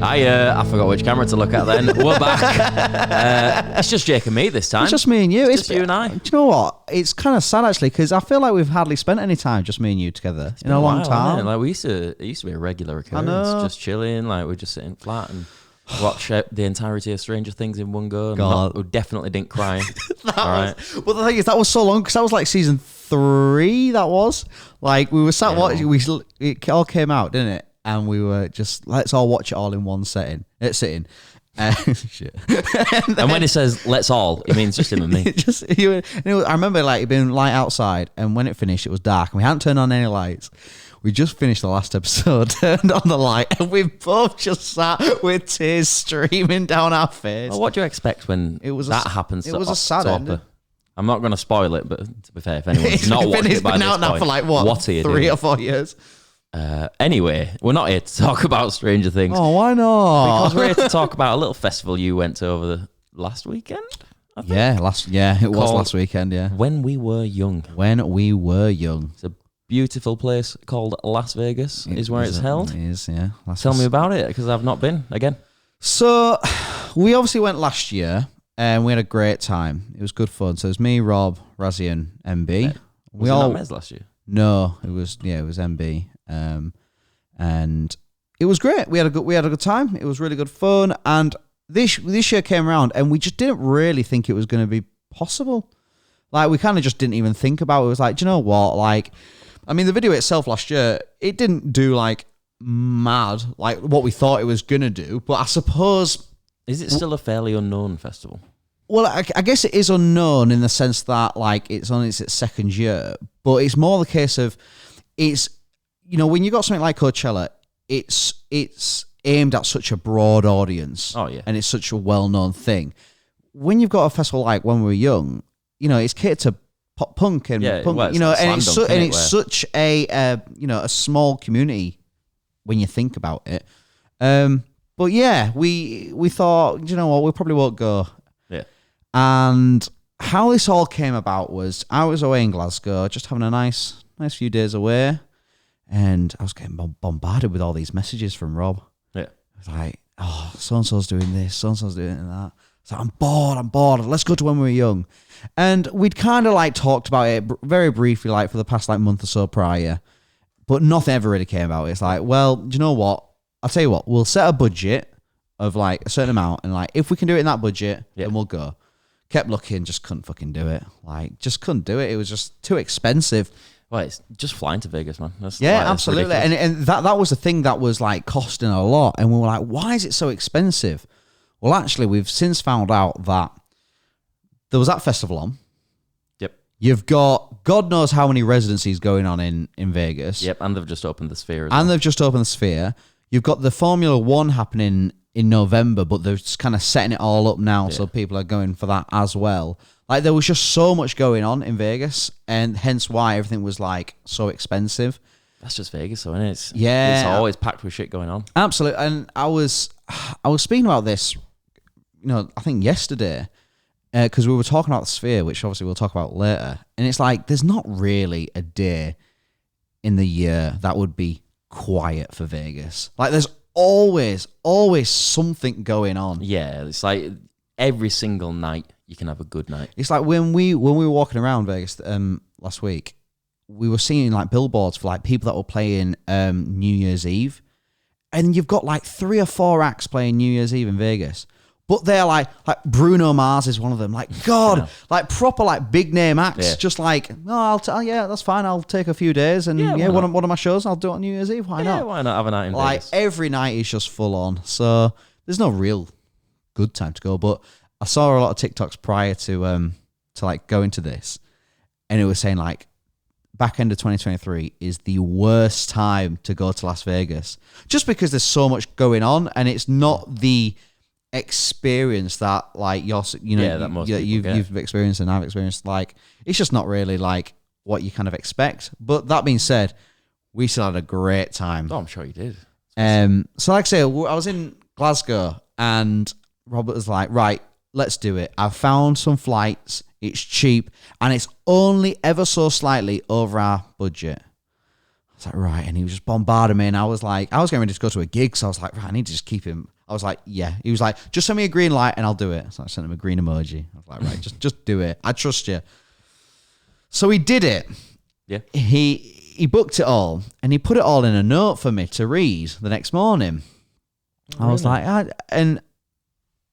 I forgot which camera to look at then. We're back. It's just Jake and me this time. It's just me and you. It's just you and I. Do you know what? It's kind of sad actually because I feel like we've hardly spent any time just me and you together in a long time. Like it used to be a regular occurrence, just chilling. Like we're just sitting flat and watch the entirety of Stranger Things in one go. And we definitely didn't cry. Well, the thing is, that was so long because that was like season 3. That was like we were sat watching. It all came out, didn't it? And we were just, let's all watch it all in one sitting. Shit. And when he says "let's all," it means just him and me. I remember like it being light outside, and when it finished, it was dark, and we hadn't turned on any lights. We just finished the last episode, turned on the light, and we both just sat with tears streaming down our face. Well, what do you expect when that happens? It was a sad ending. I'm not going to spoil it, but to be fair, if anyone's not watched it by this point, it's been out now for like what are you 3 or 4 years. Anyway, we're not here to talk about Stranger Things. Oh, why not? Because we're here to talk about a little festival you went to over the last weekend. I think. It was last weekend. Yeah, When We Were Young. It's a beautiful place called Las Vegas. Is where it's held. It is. Yeah. Tell me about it because I've not been again. So we obviously went last year and we had a great time. It was good fun. So it was me, Rob, Razzie, and MB. Yeah. Was it not Mez last year? No, it was MB. And it was great. We had a good time. It was really good fun. And this year came around, and we just didn't really think it was going to be possible. Like we kind of just didn't even think about it. It was like, do you know what? Like, I mean, the video itself last year, it didn't do like mad like what we thought it was gonna do. But I suppose, is it still a fairly unknown festival? Well, I guess it is unknown in the sense that like it's on its second year, but it's more the case of it's. You know, when you got something like Coachella, it's aimed at such a broad audience. Oh, yeah. And it's such a well-known thing. When you've got a festival like When We Were Young, you know, it's catered to pop punk and punk, well, you know, and it's such a a small community when you think about it. But yeah, we thought, you know what, we probably won't go. Yeah. And how this all came about was I was away in Glasgow, just having a nice few days away. And I was getting bombarded with all these messages from Rob. Yeah. It was like, oh, so-and-so's doing this, so-and-so's doing that. So I'm bored. Let's go to When We Were Young. And we'd kind of like talked about it very briefly, like for the past like month or so prior. But nothing ever really came about it. It's like, well, do you know what? I'll tell you what, we'll set a budget of like a certain amount. And like, if we can do it in that budget, then we'll go. Kept looking, just couldn't fucking do it. Like, just couldn't do it. It was just too expensive. Well, it's just flying to Vegas, man. Absolutely. And that was the thing that was like costing a lot. And we were like, why is it so expensive? Well, actually, we've since found out that there was that festival on. Yep. You've got God knows how many residencies going on in Vegas. Yep, and they've just opened the Sphere as well. You've got the Formula One happening in November, but they're just kind of setting it all up now, so people are going for that as well. Like, there was just so much going on in Vegas, and hence why everything was, like, so expensive. That's just Vegas, though, isn't it? It's always packed with shit going on. Absolutely. And I was speaking about this, you know, I think yesterday, because we were talking about the Sphere, which obviously we'll talk about later, and it's like, there's not really a day in the year that would be quiet for Vegas. Like, there's always something going on. Yeah, it's like every single night you can have a good night. It's like when we were walking around Vegas last week, we were seeing like billboards for like people that were playing New Year's Eve, and you've got like 3 or 4 acts playing New Year's Eve in Vegas, but they're like Bruno Mars is one of them. Like God, like proper like big name acts. Yeah. Just like that's fine. I'll take a few days and one of my shows I'll do it on New Year's Eve. Why not? Why not have a night in Vegas? Like every night is just full on. So there's no real good time to go, but I saw a lot of TikToks prior to like going to this, and it was saying like back end of 2023 is the worst time to go to Las Vegas, just because there's so much going on, and it's not the experience that like you've experienced and I've experienced. Like, it's just not really like what you kind of expect. But that being said, we still had a great time. Oh, I'm sure you did. So like I say, I was in Glasgow, and Robert was like, right, let's do it. I've found some flights. It's cheap, and it's only ever so slightly over our budget. was like, right. And he was just bombarding me. And I was getting ready to go to a gig. So I was like, right, I need to just keep him. I was like, yeah. He was like, just send me a green light and I'll do it. So I sent him a green emoji. I was like, right, just do it. I trust you. So he did it. Yeah. He booked it all and he put it all in a note for me to read the next morning. I was like, and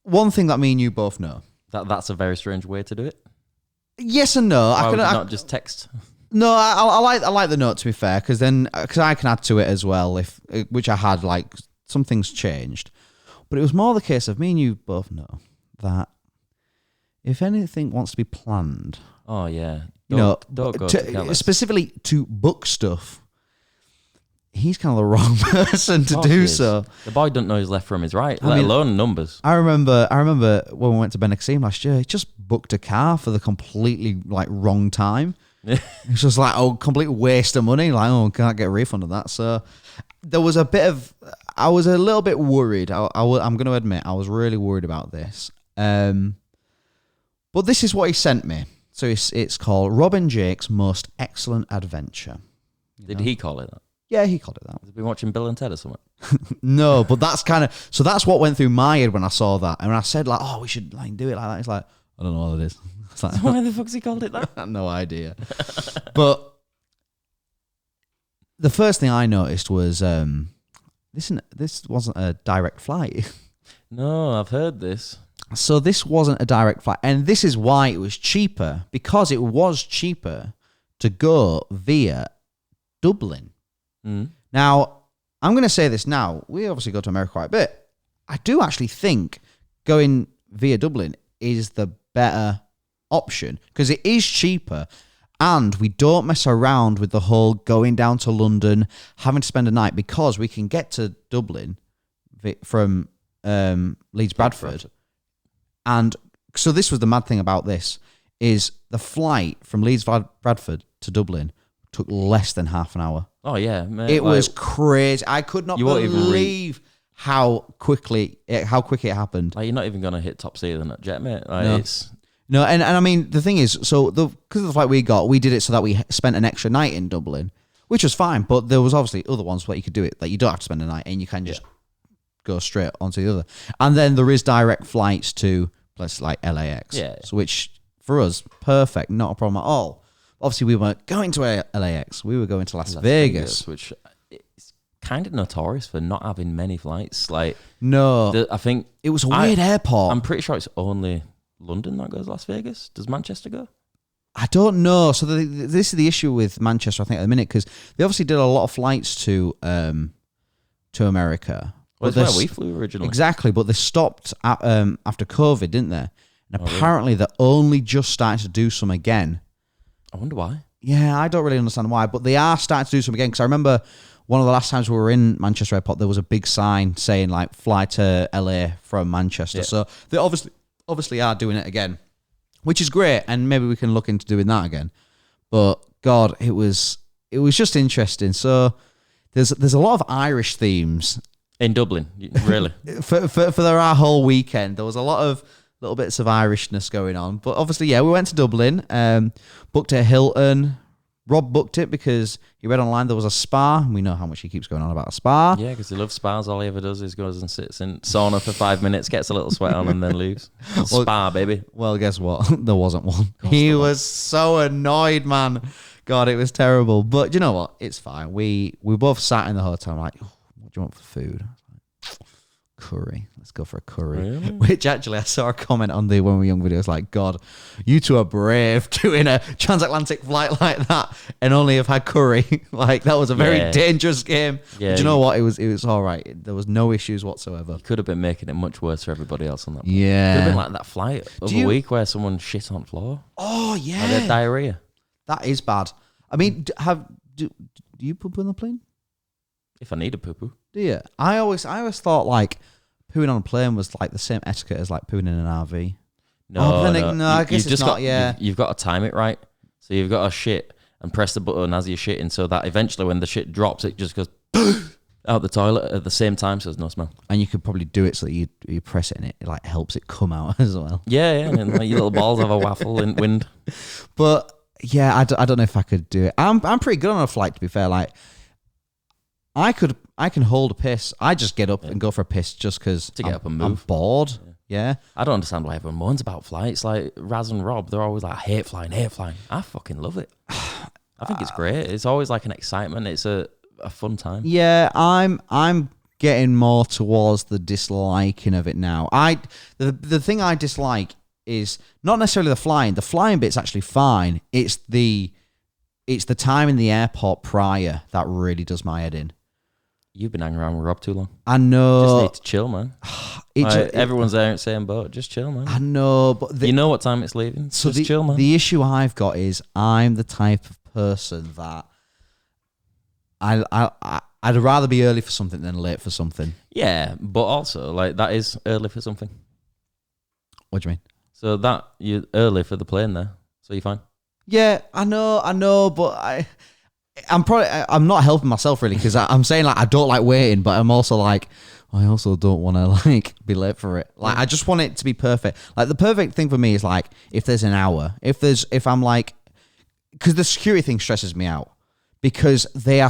one thing that me and you both know. That's a very strange way to do it. Yes and no. Why would you not just text? No, I like the note, to be fair, because I can add to it as well, which I had, like, some things changed. But it was more the case of me and you both know that if anything wants to be planned... Oh, yeah. Don't go to specifically to book stuff, he's kind of the wrong person to do so. The boy doesn't know his left from his right, let alone numbers. I remember when we went to Benexim last year, he just booked a car for the completely, like, wrong time. It's just like, complete waste of money. Like, can't get a refund of that. So there was I was a little bit worried. I'm going to admit, I was really worried about this. But this is what he sent me. So it's called Robin Jake's Most Excellent Adventure. Did he call it that? Yeah, he called it that. Has he been watching Bill and Ted or something? No, but that's that's what went through my head when I saw that. And when I said, like, we should, like, do it like that, it's like, I don't know what it is. It's like, why the fuck's he called it that? I have no idea. But the first thing I noticed was this wasn't a direct flight. No, I've heard this. So this wasn't a direct flight. And this is why it was cheaper. Because it was cheaper to go via Dublin. Mm. Now, I'm going to say this now. We obviously go to America quite a bit. I do actually think going via Dublin is the better option because it is cheaper and we don't mess around with the whole going down to London, having to spend a night because we can get to Dublin from Leeds Bradford. And so this was the mad thing about this is the flight from Leeds Bradford to Dublin took less than half an hour. Oh yeah, mate. It was crazy. I could not believe how quick it happened. Like, you're not even gonna hit top seat in that jet, mate. Like, no. It's no, and I mean the thing is, so because of the flight we did it so that we spent an extra night in Dublin, which was fine. But there was obviously other ones where you could do it. Like, you don't have to spend a night and you can just go straight onto the other. And then there is direct flights to places like LAX, so which for us perfect, not a problem at all. Obviously, we weren't going to LAX. We were going to Las Vegas, which is kind of notorious for not having many flights. Like, no, I think it was a weird airport. I'm pretty sure it's only London that goes to Las Vegas. Does Manchester go? I don't know. So this is the issue with Manchester, I think, at the minute, because they obviously did a lot of flights to America. Well, that's where we flew originally. Exactly, but they stopped after COVID, didn't they? And apparently they're only just starting to do some again. I wonder why. Yeah, I don't really understand why, but they are starting to do some again. Because I remember one of the last times we were in Manchester Airport, there was a big sign saying, like, fly to LA from Manchester. Yeah. So they obviously are doing it again, which is great, and maybe we can look into doing that again. But God, it was just interesting. So there's a lot of Irish themes in Dublin, really. for our whole weekend, there was a lot of little bits of Irishness going on. But obviously, we went to Dublin, booked a Hilton. Rob booked it because he read online there was a spa. We know how much he keeps going on about a spa. Yeah, because he loves spas. All he ever does is goes and sits in sauna for 5 minutes, gets a little sweat on, and then leaves. Spa, baby. Well, guess what? There wasn't one. He was so annoyed, man. God, it was terrible. But you know what? It's fine. We both sat in the hotel. I'm like, what do you want for food? Curry. Let's go for a curry. Really? Which actually I saw a comment on the When We Were Young videos like, God, you two are brave doing a transatlantic flight like that and only have had curry. Like, that was a very dangerous game. Yeah, but you know what? It was all right. There was no issues whatsoever. You could have been making it much worse for everybody else on that plane. Yeah. Could have been like that flight of a week where someone shit on the floor. Oh, yeah. Or they had diarrhea. That is bad. I mean, do you poop on the plane? If I need a poo-poo. Do you? I always thought, like, pooing on a plane was like the same etiquette as like pooing in an RV. No, I guess it's not. You've got to time it right. So you've got to shit and press the button as you're shitting, so that eventually when the shit drops, it just goes out the toilet at the same time, so there's no smell. And you could probably do it so that you press it and it like helps it come out as well. Yeah, and like your little balls have a waffle in wind. But yeah, I don't know if I could do it. I'm pretty good on a flight, to be fair. Like, I can hold a piss. I just get up and go for a piss just because get up and move. I'm bored. Yeah. I don't understand why everyone moans about flights. Like Raz and Rob, they're always like, I hate flying. I fucking love it. I think it's great. It's always like an excitement. It's a fun time. Yeah, I'm getting more towards the disliking of it now. The thing I dislike is not necessarily the flying. The flying bit's actually fine. It's the time in the airport prior that really does my head in. You've been hanging around with Rob too long. I know. Just need to chill, man. Everyone's there in the same boat. Just chill, man. I know, but you know what time it's leaving. So just chill, man. The issue I've got is I'm the type of person that I'd rather be early for something than late for something. Yeah, but also like that is early for something. What do you mean? So that you're early for the plane there, so you're fine. Yeah, I know, but I'm not helping myself really because I'm saying like I don't like waiting, but I'm also like I also don't want to like be late for it. Like I just want it to be perfect. Like the perfect thing for me is like if there's an hour, if I'm like, because the security thing stresses me out because the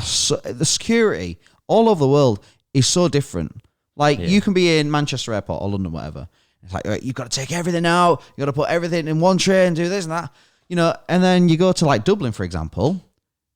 security all over the world is so different. Like you can be in Manchester Airport or London, whatever. It's like you've got to take everything out. You got to put everything in one tray and do this and that. You know, and then you go to like Dublin, for example.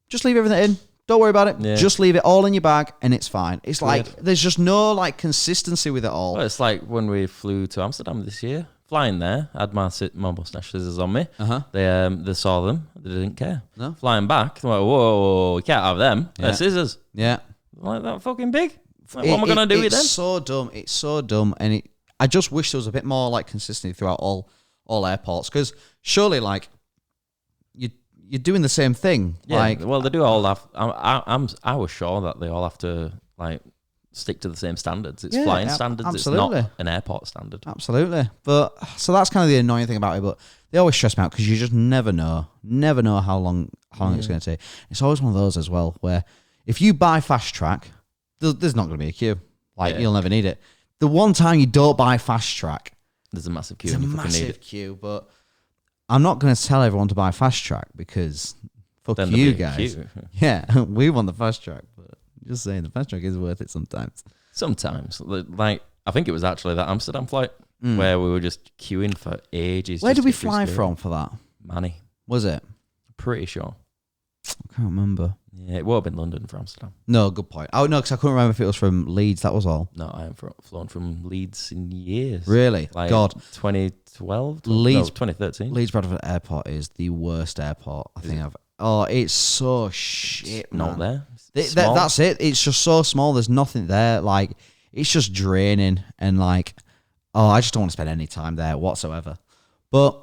Just leave everything in. Don't worry about it. Yeah. Just leave it all in your bag and it's fine. It's like there's just no like consistency with it all. Well, it's like when we flew to Amsterdam this year. Flying there, I had my mustache scissors on me. They saw them. They didn't care. No. Flying back, they're like, whoa, we can't have them. They're scissors. Yeah. Like that fucking big. Like, what am I going to do with them? It's so dumb. It's so dumb. And I just wish there was a bit more like consistency throughout all airports. Because surely like you're doing the same thing. Yeah, like, well, they do all have. I was sure that they all have to like stick to the same standards. It's flying standards. Absolutely. It's not an airport standard. Absolutely. But so that's kind of the annoying thing about it. But they always stress me out because you just never know how long it's going to take. It's always one of those as well where if you buy Fast Track, there's not going to be a queue. Like you'll never need it. The one time you don't buy Fast Track, there's a massive queue. There's a massive queue, but I'm not going to tell everyone to buy Fast Track because fuck then you guys. Yeah, we want the Fast Track, but just saying the Fast Track is worth it sometimes. Sometimes, like I think it was actually that Amsterdam flight where we were just queuing for ages. Where did we fly from for that? Manny. Was it? Pretty sure. I can't remember. Yeah, it would have been London for Amsterdam. No, good point. Oh, no, because I couldn't remember if it was from Leeds. That was all. No, I haven't flown from Leeds in years. Really? Like God. 2012? Leeds, no, 2013. Leeds Bradford Airport is the worst airport I think I've... Oh, it's so shit, man. Not there. That's it. It's just so small. There's nothing there. Like, it's just draining. And like, I just don't want to spend any time there whatsoever. But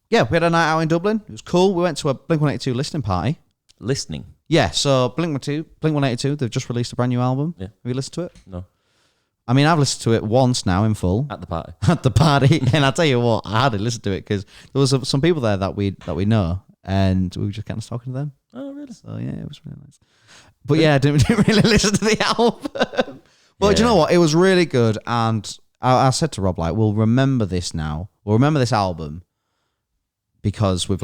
yeah, we had a night out in Dublin. It was cool. We went to a Blink-182 listening party. Listening? Yeah, so Blink-182, they've just released a brand new album. Yeah. Have you listened to it? No. I mean, I've listened to it once now in full. At the party. At the party. And I'll tell you what, I had to listen to it because there was some people there that we know, and we were just kind of talking to them. Oh, really? So yeah, it was really nice. But yeah, I didn't really listen to the album. But do you know what? It was really good. And I said to Rob, like, we'll remember this now. We'll remember this album because we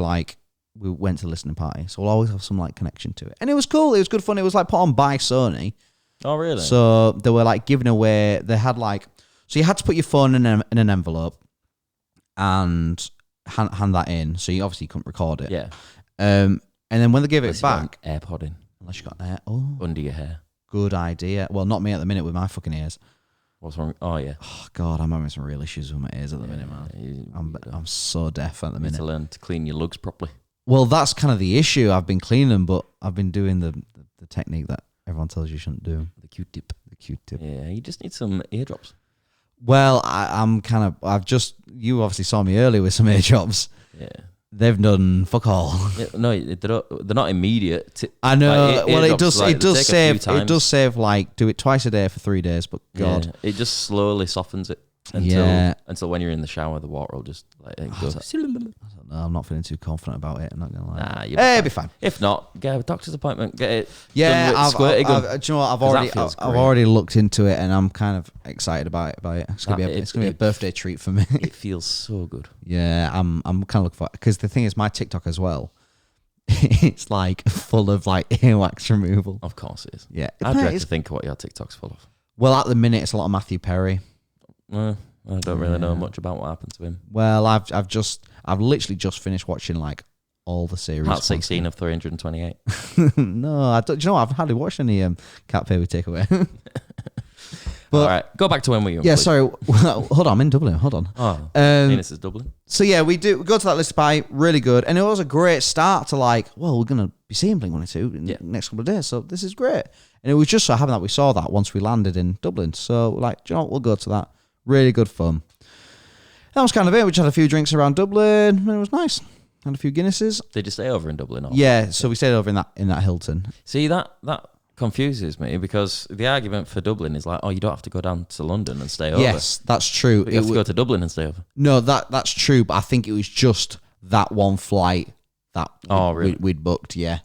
went to the listening party. So we'll always have some like connection to it. And it was cool. It was good fun. It was like put on by Sony. Oh, really? So they were like giving away, they had like, so you had to put your phone in an envelope and hand that in. So you obviously couldn't record it. Yeah. And then when they gave it back. AirPod in. Unless you got air. Oh. Under your hair. Good idea. Well, not me at the minute with my fucking ears. What's wrong? Oh, yeah. Oh, God, I'm having some real issues with my ears at the minute, man. I'm so deaf at the minute. You need to learn to clean your lugs properly. Well, that's kind of the issue. I've been cleaning them, but I've been doing the technique that everyone tells you shouldn't do. The Q-tip. The Q-tip. Yeah, you just need some eardrops. Well, you obviously saw me earlier with some eardrops. Yeah. They've done fuck all. Yeah, no, they're not immediate. I know. Well, it does save like do it twice a day for 3 days. But God, yeah, it just slowly softens it until when you're in the shower, the water will just like go. I don't know. I'm not feeling too confident about it. I'm not gonna lie. Nah, it'll be fine. If not, get a doctor's appointment. Get it. Yeah, do you know what? I've already looked into it, and I'm kind of excited about it. It's gonna be a birthday treat for me. It feels so good. Yeah, I'm kind of looking for it because the thing is, my TikTok as well. it's like full of like earwax removal. Of course it is. Yeah. I dread to think of what your TikTok's full of. Well, at the minute, it's a lot of Matthew Perry. I don't really know much about what happened to him. Well, I've literally just finished watching like all the series. Part 16 of 328. No, I don't. Do you know what? I've hardly watched any Cat Baby Takeaway. But, all right, go back to when we were. Yeah, sorry. Hold on, I'm in Dublin. Hold on. Oh, Venus is Dublin. So yeah, we go to that list by really good, and it was a great start to like. Well, we're gonna be seeing Blink-182 in the next couple of days, so this is great. And it was just so happened that we saw that once we landed in Dublin. So like, do you know what? We'll go to that. Really good fun. That was kind of it. We just had a few drinks around Dublin, and it was nice. Had a few Guinnesses. Did you stay over in Dublin? Yeah, so we stayed over in that Hilton. See, that confuses me because the argument for Dublin is like, oh, you don't have to go down to London and stay over. Yes, that's true. But you have to go to Dublin and stay over. No, that's true, but I think it was just that one flight that we'd booked. Yeah.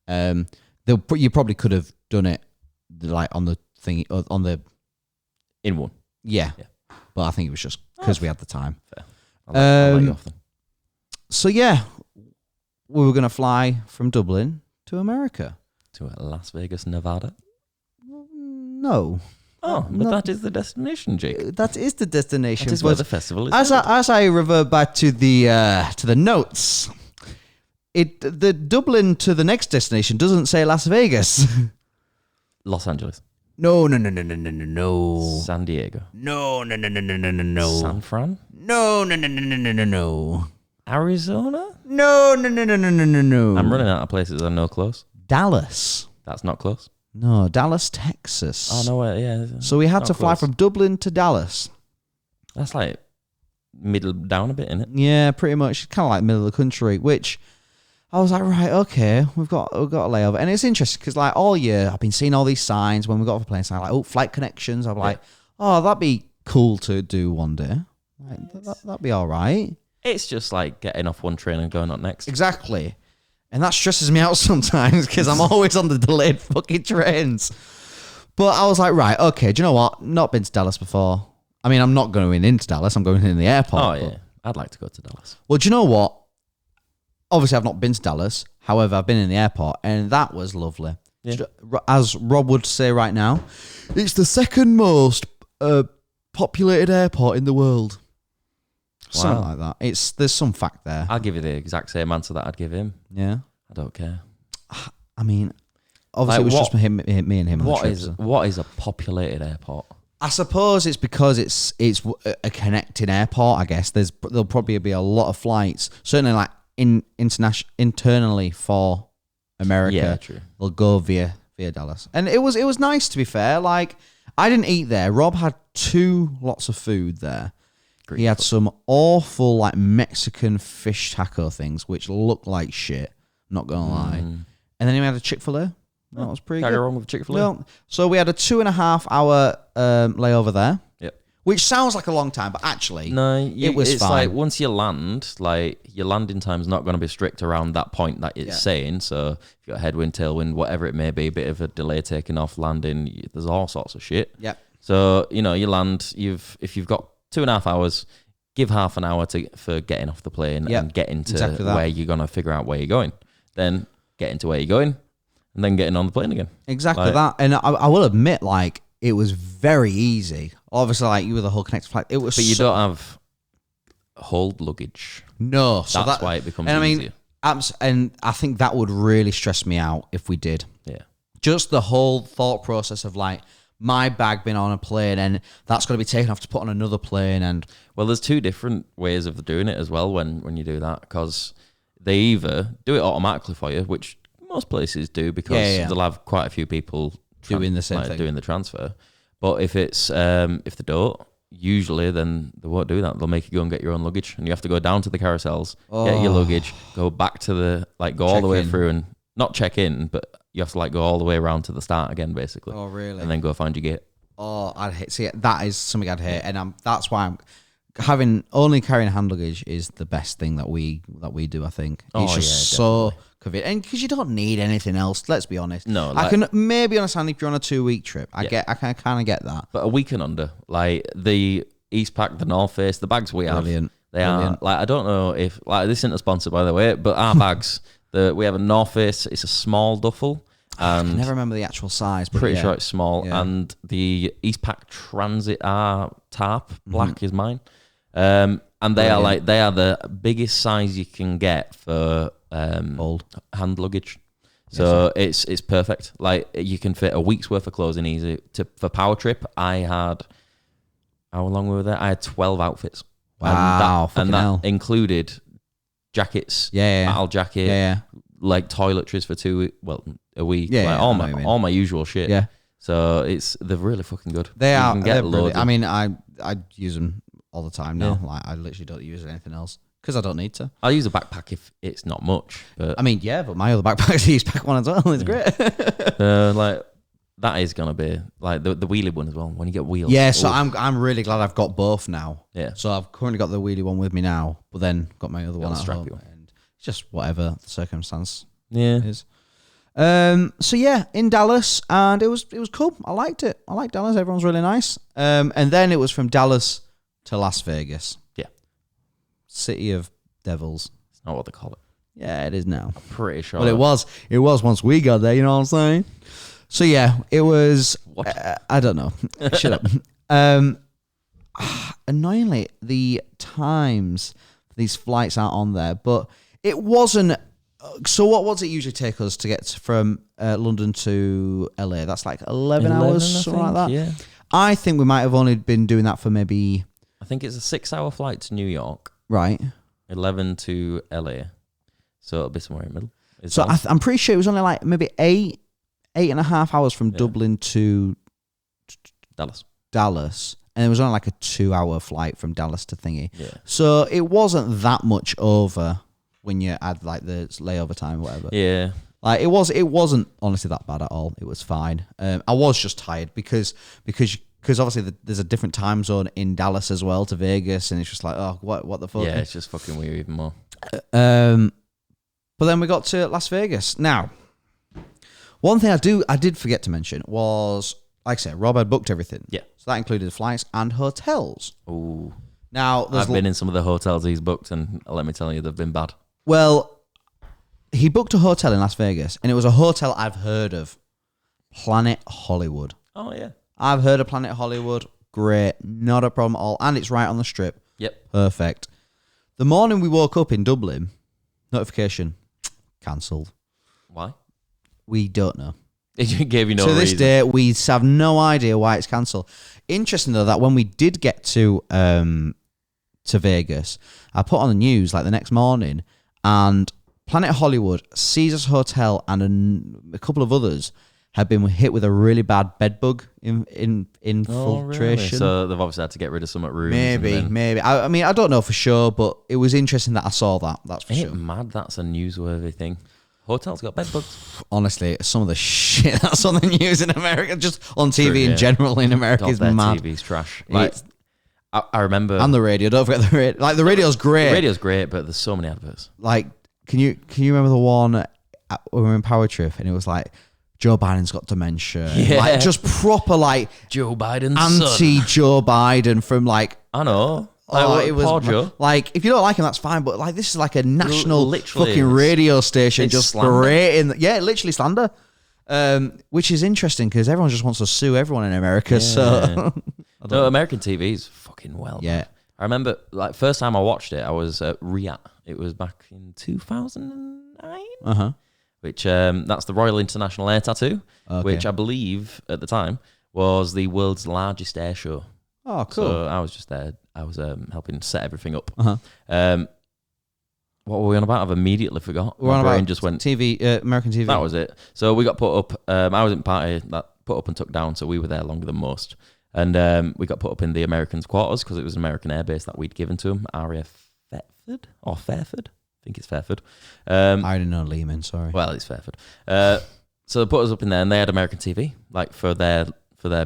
Fair. You probably could have done it like on the thing on the in one. Yeah. But I think it was just because we had the time. Fair. I'll let you off then. So yeah, we were gonna fly from Dublin to America. To Las Vegas, Nevada? No. Oh, but that is the destination, Jake. That is the destination. That is where the festival is. As I revert back to the notes, the Dublin to the next destination doesn't say Las Vegas. Los Angeles. No. San Diego. No. San Fran. No. Arizona. No. I'm running out of places I know close. Dallas. That's not close. No, Dallas, Texas. Oh, no way, yeah. So we had to fly from Dublin to Dallas. That's like middle down a bit, isn't it? Yeah, pretty much. Kind of like middle of the country, which I was like, right, okay, we've got a layover. And it's interesting because like all year I've been seeing all these signs when we got off a plane, saying like, oh, flight connections. I'm like, oh, that'd be cool to do one day. Like, that'd be all right. It's just like getting off one train and going on next. Exactly. And that stresses me out sometimes because I'm always on the delayed fucking trains. But I was like, right, okay, do you know what? Not been to Dallas before. I mean, I'm not going into Dallas. I'm going in the airport. Oh, yeah. I'd like to go to Dallas. Well, do you know what? Obviously, I've not been to Dallas. However, I've been in the airport, and that was lovely. Yeah. As Rob would say right now, it's the second most populated airport in the world. Wow. Something like that. There's some fact there. I'll give you the exact same answer that I'd give him. Yeah. I don't care. I mean, obviously it was just me and him. What is a populated airport? I suppose it's because it's a connecting airport. I guess there'll probably be a lot of flights. Certainly, like internally for America. Yeah, true. They'll go via Dallas, and it was nice, to be fair. Like, I didn't eat there. Rob had 2 lots of food there. Great. He had some awful like Mexican fish taco things, which looked like shit. Not gonna lie. And then he had a Chick-fil-A. That was pretty good. Can't go wrong with Chick-fil-A. No. So we had a 2.5 hour layover there. Yep. Which sounds like a long time, but actually, it was fine. Like once you land, like your landing time's not going to be strict around that point that it's saying. So if you've got headwind, tailwind, whatever it may be, a bit of a delay taking off, landing, there's all sorts of shit. Yep. So you land. If you've got 2.5 hours, give half an hour for getting off the plane and getting to where you're going to figure out where you're going. Then getting to where you're going and then getting on the plane again. Exactly that. And I will admit, like, it was very easy. Obviously, like, you were the whole connected flight. It was, but you don't have hold luggage. No. So that's why it becomes easier. And I think that would really stress me out if we did. Yeah. Just the whole thought process of, like, my bag being on a plane and that's going to be taken off to put on another plane. And well, there's 2 different ways of doing it as well when you do that, because they either do it automatically for you, which most places do, because they'll have quite a few people doing the same thing, doing the transfer. But if it's if they don't, usually then they won't do that. They'll make you go and get your own luggage, and you have to go down to the carousels, get your luggage, go back to the go all the way through and not check in, but you have to go all the way around to the start again, basically. Oh, really? And then go find your gate. Oh, I'd hate. See, that is something I'd hate, and that's why I'm only carrying hand luggage is the best thing that we do. I think it's just so convenient, and because you don't need anything else. Let's be honest. No, I can maybe understand if you're on a 2-week trip. I kind of get that. But a week and under, like the Eastpak, the North Face, the bags we have, they are like, I don't know if this isn't a sponsor by the way, but our bags. We have a North Face. It's a small duffel. And I can never remember the actual size, but pretty sure it's small. Yeah. And the Eastpak Transit R tarp, black is mine. And they are the biggest size you can get for hand luggage. So it's perfect. Like you can fit a week's worth of clothing easy. For power trip, I had how long were we there? I had 12 outfits. Wow, and that included jackets, battle jacket, like toiletries for a week, all my usual shit. Yeah. So they're really fucking good. They are. They're loads. I mean, I use them all the time now. Like I literally don't use anything else because I don't need to. I'll use a backpack if it's not much. But I mean, but my other backpack's the Eastpak one as well. It's great. Like that is gonna be like the wheelie one as well. When you get wheels. Yeah. So I'm really glad I've got both now. Yeah. So I've currently got the wheelie one with me now, but then got my other one at home, and it's just whatever the circumstance is. So yeah, in Dallas, and it was cool. I liked it. I liked Dallas. Everyone's really nice. And then it was from Dallas to Las Vegas. Yeah. City of Devils. It's not what they call it. Yeah, it is now. I'm pretty sure. Well, it was once we got there. You know what I'm saying? So yeah, it was. I don't know. Shut up. Annoyingly, the times for these flights aren't on there, but it wasn't. So what does it usually take us to get from London to LA? That's like 11 hours, something like that. Yeah. I think we might have only been doing that for maybe. I think it's a 6-hour flight to New York. Right. 11 to LA. So it'll be somewhere in the middle. So I'm pretty sure it was only like maybe 8.5 hours from Dublin to Dallas. And it was only like a 2-hour flight from Dallas to thingy. Yeah. So it wasn't that much over when you add like the layover time, whatever. Yeah. Like it wasn't honestly that bad at all. It was fine. I was just tired because obviously there's a different time zone in Dallas as well to Vegas, and it's just like, oh, what the fuck? Yeah, it's just fucking weird even more. But then we got to Las Vegas. Now, one thing I did forget to mention was, like I said, Rob had booked everything. Yeah. So that included flights and hotels. Ooh. Now, I've been in some of the hotels he's booked, and let me tell you, they've been bad. Well, he booked a hotel in Las Vegas, and it was a hotel I've heard of, Planet Hollywood. Oh, yeah. I've heard of Planet Hollywood. Great. Not a problem at all. And it's right on the strip. Yep. Perfect. The morning we woke up in Dublin, notification, cancelled. Why? We don't know. It gave you no reason. To this day, we have no idea why it's cancelled. Interesting, though, that when we did get to Vegas, I put on the news like the next morning, and Planet Hollywood, Caesars Hotel, and a couple of others had been hit with a really bad bed bug infiltration. Oh, really? So they've obviously had to get rid of some at rooms. Maybe. I mean, I don't know for sure, but it was interesting that I saw that. That's for sure. Mad. That's a newsworthy thing. Hotels got bed bugs. Honestly, some of the shit that's on the news in America, just on TV in general in America, is mad. TV's trash. Like, I remember, and the radio. Don't forget the radio. Like the radio's great. The radio's great, but there's so many adverts. Like, can you remember the one when we were in Power Trip and it was like, Joe Biden's got dementia. Yeah. Like just proper like Joe Biden's anti son. Joe Biden from like, I know. Like, it was poor Joe. Like if you don't like him, that's fine. But like this is like a national Literally fucking radio station, it's just slander. great in literally slander. Which is interesting because everyone just wants to sue everyone in America. Yeah. So no, American TV is fucking well. Yeah. Man. I remember like first time I watched it, I was at RIAT. It was back in 2009. Which that's the Royal International Air Tattoo, which I believe at the time was the world's largest air show. Oh, cool. So I was just there. I was helping set everything up. What were we on about? I've immediately forgot. My brain just went TV, American TV. That was it. So we got put up. I was in party that put up and took down, so we were there longer than most. And we got put up in the Americans' quarters because it was an American airbase that we'd given to them. RAF Fairford or Fairford. I think it's Fairford. I didn't know Lehman, sorry. Well, it's Fairford. So they put us up in there, and they had American TV, like for their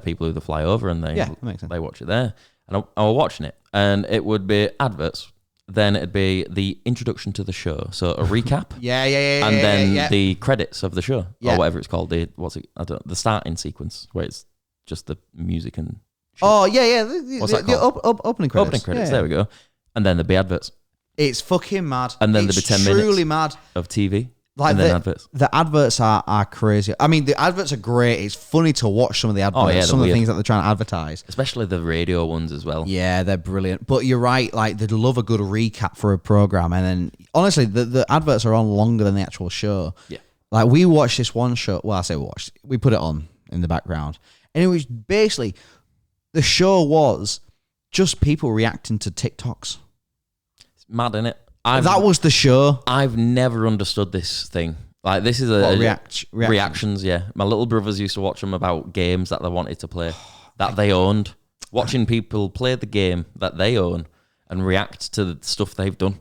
people who they fly over, and they watch it there. And I was watching it, and it would be adverts. Then it'd be the introduction to the show, so a recap. And then the credits of the show, or whatever it's called. The starting sequence where it's just the music and. Shit. Oh yeah. The opening credits. Opening credits. There we go. And then there'd be adverts. It's fucking mad. And then there'd be 10 minutes. Truly mad of TV. Like and then adverts. The adverts are crazy. I mean, the adverts are great. It's funny to watch some of the adverts, some of the things that they're trying to advertise. Especially the radio ones as well. Yeah, they're brilliant. But you're right, like they love a good recap for a program. And then honestly, the adverts are on longer than the actual show. Yeah. Like we watched this one show. Well, I say watched. We put it on in the background. And it was basically, the show was just people reacting to TikToks. It's mad, isn't it? That was the show. I've never understood this thing. Like, this is reactions. Yeah, my little brothers used to watch them about games that they wanted to play, that they owned. Watching people play the game that they own and react to the stuff they've done.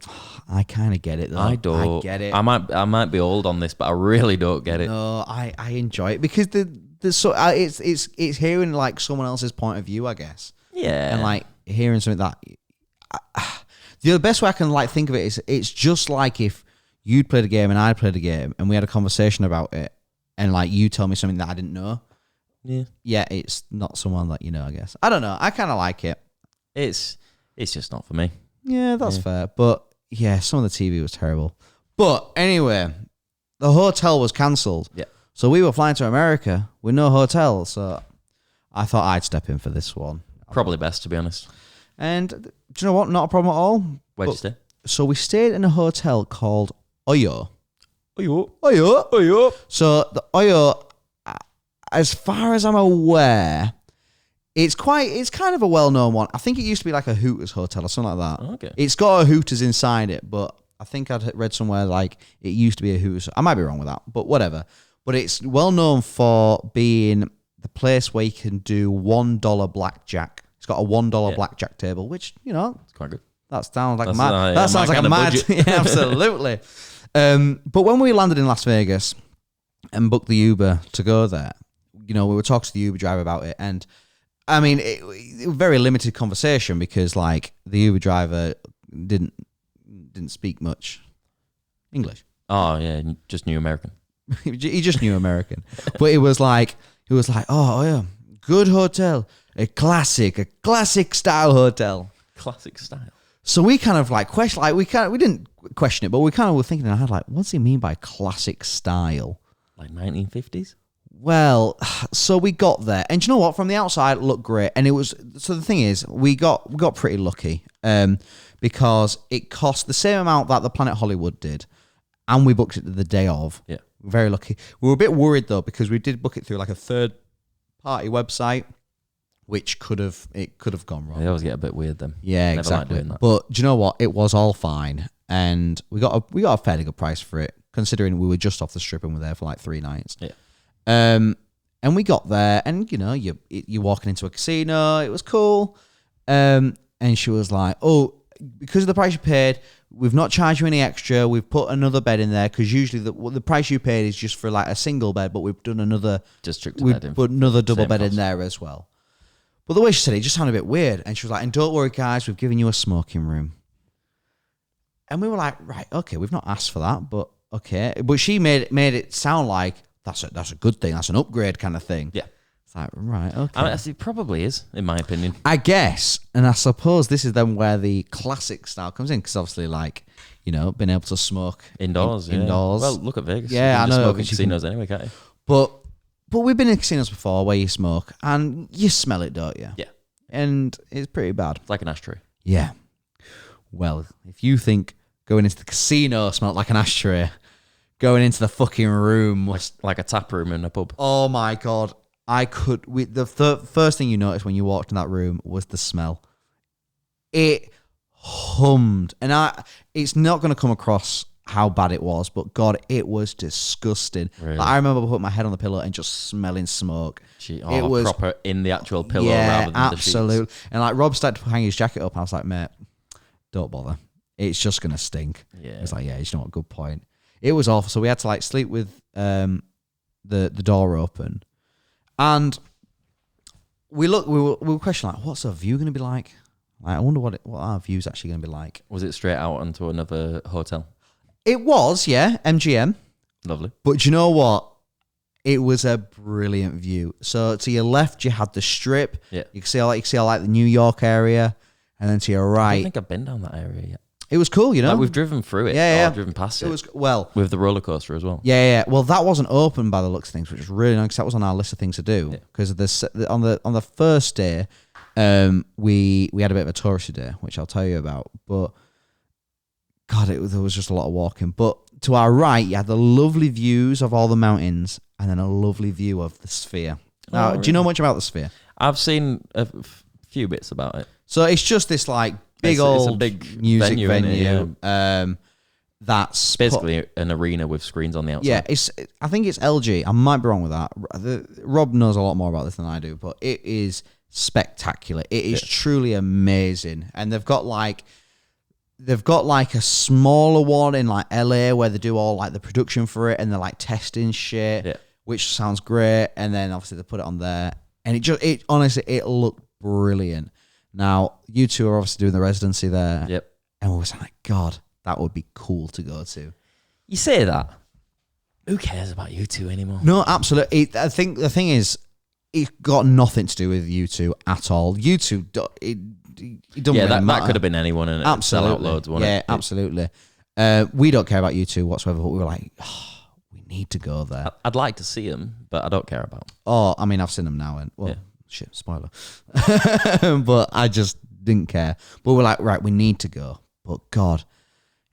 I kind of get it though. I don't. I get it. I might be old on this, but I really don't get it. No, I enjoy it because it's hearing like someone else's point of view, I guess. Yeah, and like hearing something that. The best way I can like think of it is it's just like if you'd played a game and I'd played a game and we had a conversation about it and like you tell me something that I didn't know. Yeah. Yeah, it's not someone that you know, I guess. I don't know. I kind of like it. It's just not for me. Yeah, that's fair. But yeah, some of the TV was terrible. But anyway, the hotel was cancelled. Yeah. So we were flying to America with no hotel. So I thought I'd step in for this one. Probably best, to be honest. And do you know what? Not a problem at all. Where'd you stay? So we stayed in a hotel called Oyo. Oyo. So the Oyo, as far as I'm aware, it's kind of a well-known one. I think it used to be like a Hooters hotel or something like that. Okay. It's got a Hooters inside it, but I think I'd read somewhere like it used to be a Hooters. I might be wrong with that, but whatever. But it's well known for being the place where you can do $1 blackjack. It's got a $1 blackjack table, which, you know, It's quite good. that sounds like That sounds like a mad. Yeah, absolutely. But when we landed in Las Vegas and booked the Uber to go there, you know, we were talking to the Uber driver about it, and I mean, it was very limited conversation because like the Uber driver didn't speak much English. Oh yeah, just knew American. He just knew American, but it was like oh yeah, good hotel. A classic style hotel. Classic style. So we kind of like question, like we didn't question it, but we kind of were thinking in our head, like, what's he mean by classic style? Like 1950s? Well, so we got there, and you know what? From the outside, it looked great, and it was. So the thing is, we got pretty lucky, because it cost the same amount that the Planet Hollywood did, and we booked it the day of. Yeah, very lucky. We were a bit worried though because we did book it through like a third-party website. Which could have gone wrong. They always get a bit weird then. Yeah, Never exactly. like doing that. But do you know what? It was all fine, and we got a fairly good price for it, considering we were just off the strip and were there for like 3 nights. Yeah. And we got there, and you know, you're walking into a casino. It was cool. And she was like, "Oh, because of the price you paid, we've not charged you any extra. We've put another bed in there because usually the price you paid is just for like a single bed, but we've done another. We've put another double bed in there as well." But the way she said it just sounded a bit weird. And she was like, and don't worry, guys, we've given you a smoking room. And we were like, right, okay, we've not asked for that, but okay. But she made it sound like that's a good thing. That's an upgrade kind of thing. Yeah. It's like, right, okay. I mean, it probably is, in my opinion. I guess. And I suppose this is then where the classic style comes in, because obviously, like, you know, being able to smoke indoors. Indoors. Well, look at Vegas. Yeah, you can I know. Smoke in casinos anyway, can't you? But we've been in casinos before where you smoke and you smell it, don't you? Yeah. And it's pretty bad. It's like an ashtray. Yeah. Well, if you think going into the casino smelled like an ashtray, going into the fucking room was like a tap room in a pub. Oh my God. The first thing you noticed when you walked in that room was the smell. It hummed. And it's not going to come across how bad it was, but God, it was disgusting. Really? Like, I remember putting my head on the pillow and just smelling smoke. It was proper in the actual pillow rather than absolutely. the sheets. And like Rob started to hang his jacket up, and I was like, mate, don't bother. It's just gonna stink. Yeah. It's like, yeah, you know what? Good point. It was awful. So we had to like sleep with the door open, and we were questioning like, what's our view gonna be like? Like, I wonder what our view's actually gonna be like. Was it straight out onto another hotel? It was, yeah, MGM. Lovely. But do you know what? It was a brilliant view. So to your left, you had the Strip. Yeah. You can see all like the New York area, and then to your right. I don't think I've been down that area yet. It was cool, you know. Like we've driven through it. Yeah. Driven past it. It was with the roller coaster as well. Yeah. Well, that wasn't open by the looks of things, which was really nice. 'Cause that was on our list of things to do. Because on the first day, we had a bit of a touristy day, which I'll tell you about. But God, there was just a lot of walking. But to our right, you had the lovely views of all the mountains, and then a lovely view of the Sphere. Now, do you know much about the Sphere? I've seen a few bits about it. So it's just this like big it's a big music venue. That's basically an arena with screens on the outside. Yeah, I think it's LG. I might be wrong with that. Rob knows a lot more about this than I do, but it is spectacular. It is truly amazing, and they've got like a smaller one in like LA where they do all like the production for it, and they're like testing shit, which sounds great. And then obviously they put it on there, and it honestly looked brilliant. Now, you two are obviously doing the residency there. Yep. And we was like, God, that would be cool to go to. You say that. Who cares about you two anymore? No, absolutely. I think the thing is, it's got nothing to do with you two at all. You two, it doesn't really matter. That could have been anyone and absolutely. Sell out loads, wouldn't it? Yeah, absolutely. We don't care about you two whatsoever, but we were like, we need to go there. I'd like to see them, but I don't care about them. Oh, I mean, I've seen them now. And shit, spoiler. But I just didn't care. But we're like, right, we need to go. But God,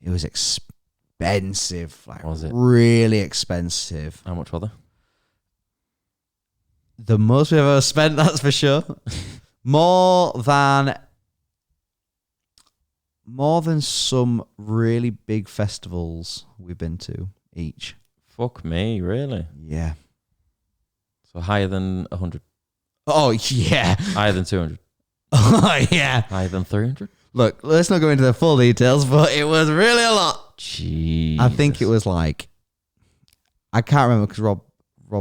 it was expensive. Like, was it? Really expensive. How much were they? The most we've ever spent, that's for sure. More than some really big festivals we've been to each. Fuck me, really? Yeah. So higher than 100? Oh, yeah. Higher than 200? Oh, yeah. Higher than 300? Look, let's not go into the full details, but it was really a lot. Jeez. I think it was like, I can't remember because Rob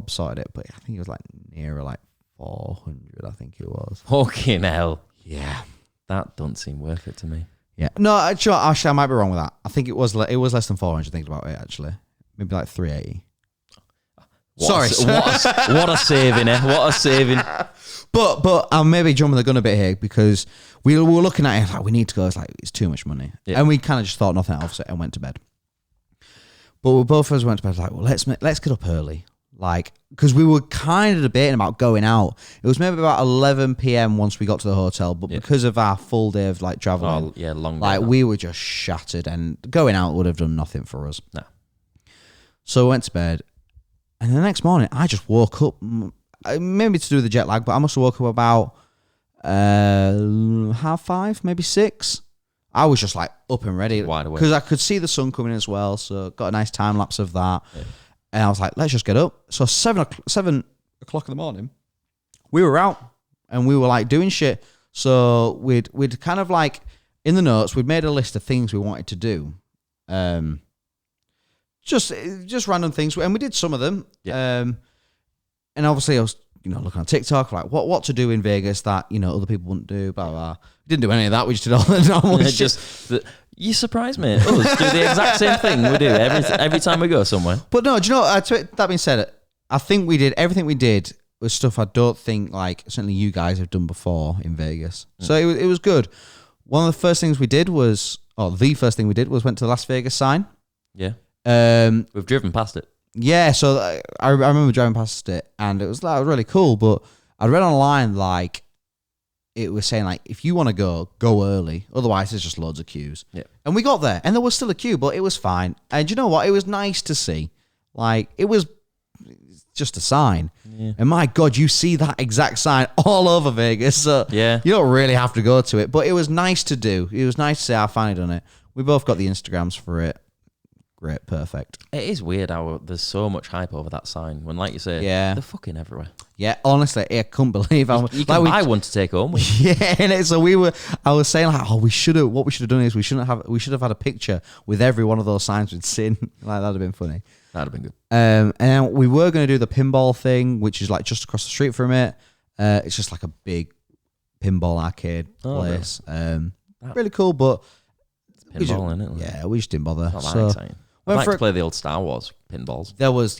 sorted it, but I think it was like nearer like 400, I think it was. Fucking hell. Yeah. That doesn't seem worth it to me. Yeah. No, actually, I might be wrong with that. I think it was less than 400, thinking about it, actually. Maybe like 380. What a saving, eh? What a saving. But I'm maybe jumping the gun a bit here because we were looking at it like we need to go. It's like it's too much money, and we kind of just thought nothing of it and went to bed. But we both of us went to bed like, well, let's get up early, like because we were kind of debating about going out. It was maybe about 11 p.m. once we got to the hotel, but because of our full day of like traveling, long day. Like we were just shattered, and going out would have done nothing for us. No. So we went to bed. And the next morning, I just woke up, maybe to do with the jet lag, but I must have woke up about 5:30, maybe 6. I was just like up and ready. Wide awake. Because I could see the sun coming as well, so got a nice time lapse of that. Yeah. And I was like, let's just get up. So 7 o'clock in the morning, we were out and we were like doing shit. So we'd kind of like, in the notes, we'd made a list of things we wanted to do. Just random things, and we did some of them. Yeah. And obviously, I was looking on TikTok like what to do in Vegas that other people wouldn't do. Blah blah. We didn't do any of that. We just did all the normal shit. You surprise me. Us do the exact same thing we do every time we go somewhere. But no, do you know? That being said, I think we did everything we did was stuff I don't think like certainly you guys have done before in Vegas. So it was good. One of the first things we did was, the first thing we did was went to the Las Vegas sign. Yeah. We've driven past it. Yeah, so I remember driving past it, and it was really cool. But I read online like it was saying like if you want to go early, otherwise there's just loads of queues. Yeah, and we got there, and there was still a queue, but it was fine. And you know what? It was nice to see. Like it was just a sign, and my God, you see that exact sign all over Vegas. So you don't really have to go to it, but it was nice to do. It was nice to say I finally done it. We both got the Instagrams for it. Great, perfect. It is weird how there's so much hype over that sign when, like you say, they're fucking everywhere. Yeah, honestly, I couldn't believe how you can buy one to take home with. Yeah, and so I was saying like, what we should have done is we should have had a picture with every one of those signs we'd seen. Like that'd have been funny. That'd have been good. And we were going to do the pinball thing, which is like just across the street from it. It's just like a big pinball arcade place. Really? Really cool, but pinball in it. Yeah, we just didn't bother. It's not that exciting. I'd like to play the old Star Wars pinballs. There was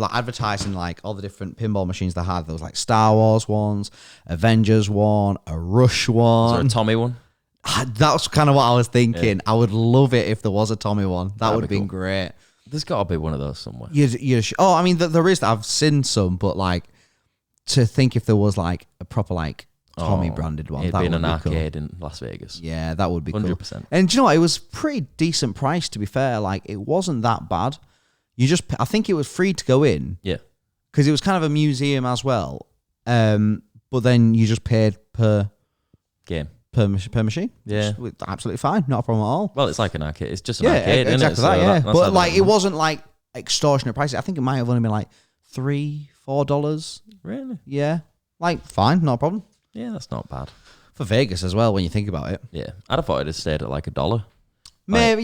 like advertising like all the different pinball machines they had. There was like Star Wars ones, Avengers one, a Rush one. Was there a Tommy one? That's kind of what I was thinking. Yeah. I would love it if there was a Tommy one. That would have been great. There's got to be one of those somewhere. I mean, there is. I've seen some, but like to think if there was like a proper like Tommy branded one. It'd be in an arcade in Las Vegas. Yeah, that would be 100%. Cool. And do you know what? It was pretty decent price, to be fair. Like, it wasn't that bad. I think it was free to go in. Yeah. Because it was kind of a museum as well. But then you just paid per game. Per machine. Yeah. Absolutely fine. Not a problem at all. Well, it's like an arcade. It's just an arcade, exactly isn't it? That, yeah. But like, it wasn't like extortionate prices. I think it might have only been like $3-4. Really? Yeah. Like, fine. Not a problem. Yeah, that's not bad. For Vegas as well, when you think about it. Yeah. I'd have thought it'd have stayed at like $1. Maybe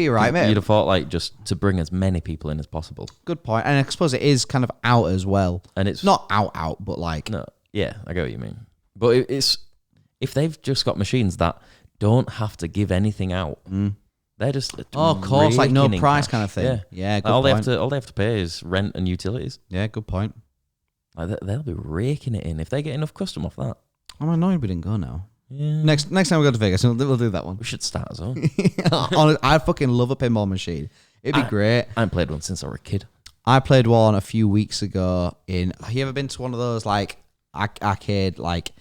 you're right. Maybe. You'd have thought like just to bring as many people in as possible. Good point. And I suppose it is kind of out as well. And it's not out, but like. No, yeah, I get what you mean. But it's if they've just got machines that don't have to give anything out, they're just of course, like no price kind of thing. Yeah. Good point. All they have to pay is rent and utilities. Yeah, good point. Like they'll be raking it in if they get enough custom off that. I'm annoyed we didn't go now. Yeah. Next time we go to Vegas, we'll do that one. We should start as well. I fucking love a pinball machine. It'd be great. I haven't played one since I was a kid. I played one a few weeks ago have you ever been to one of those like arcade, like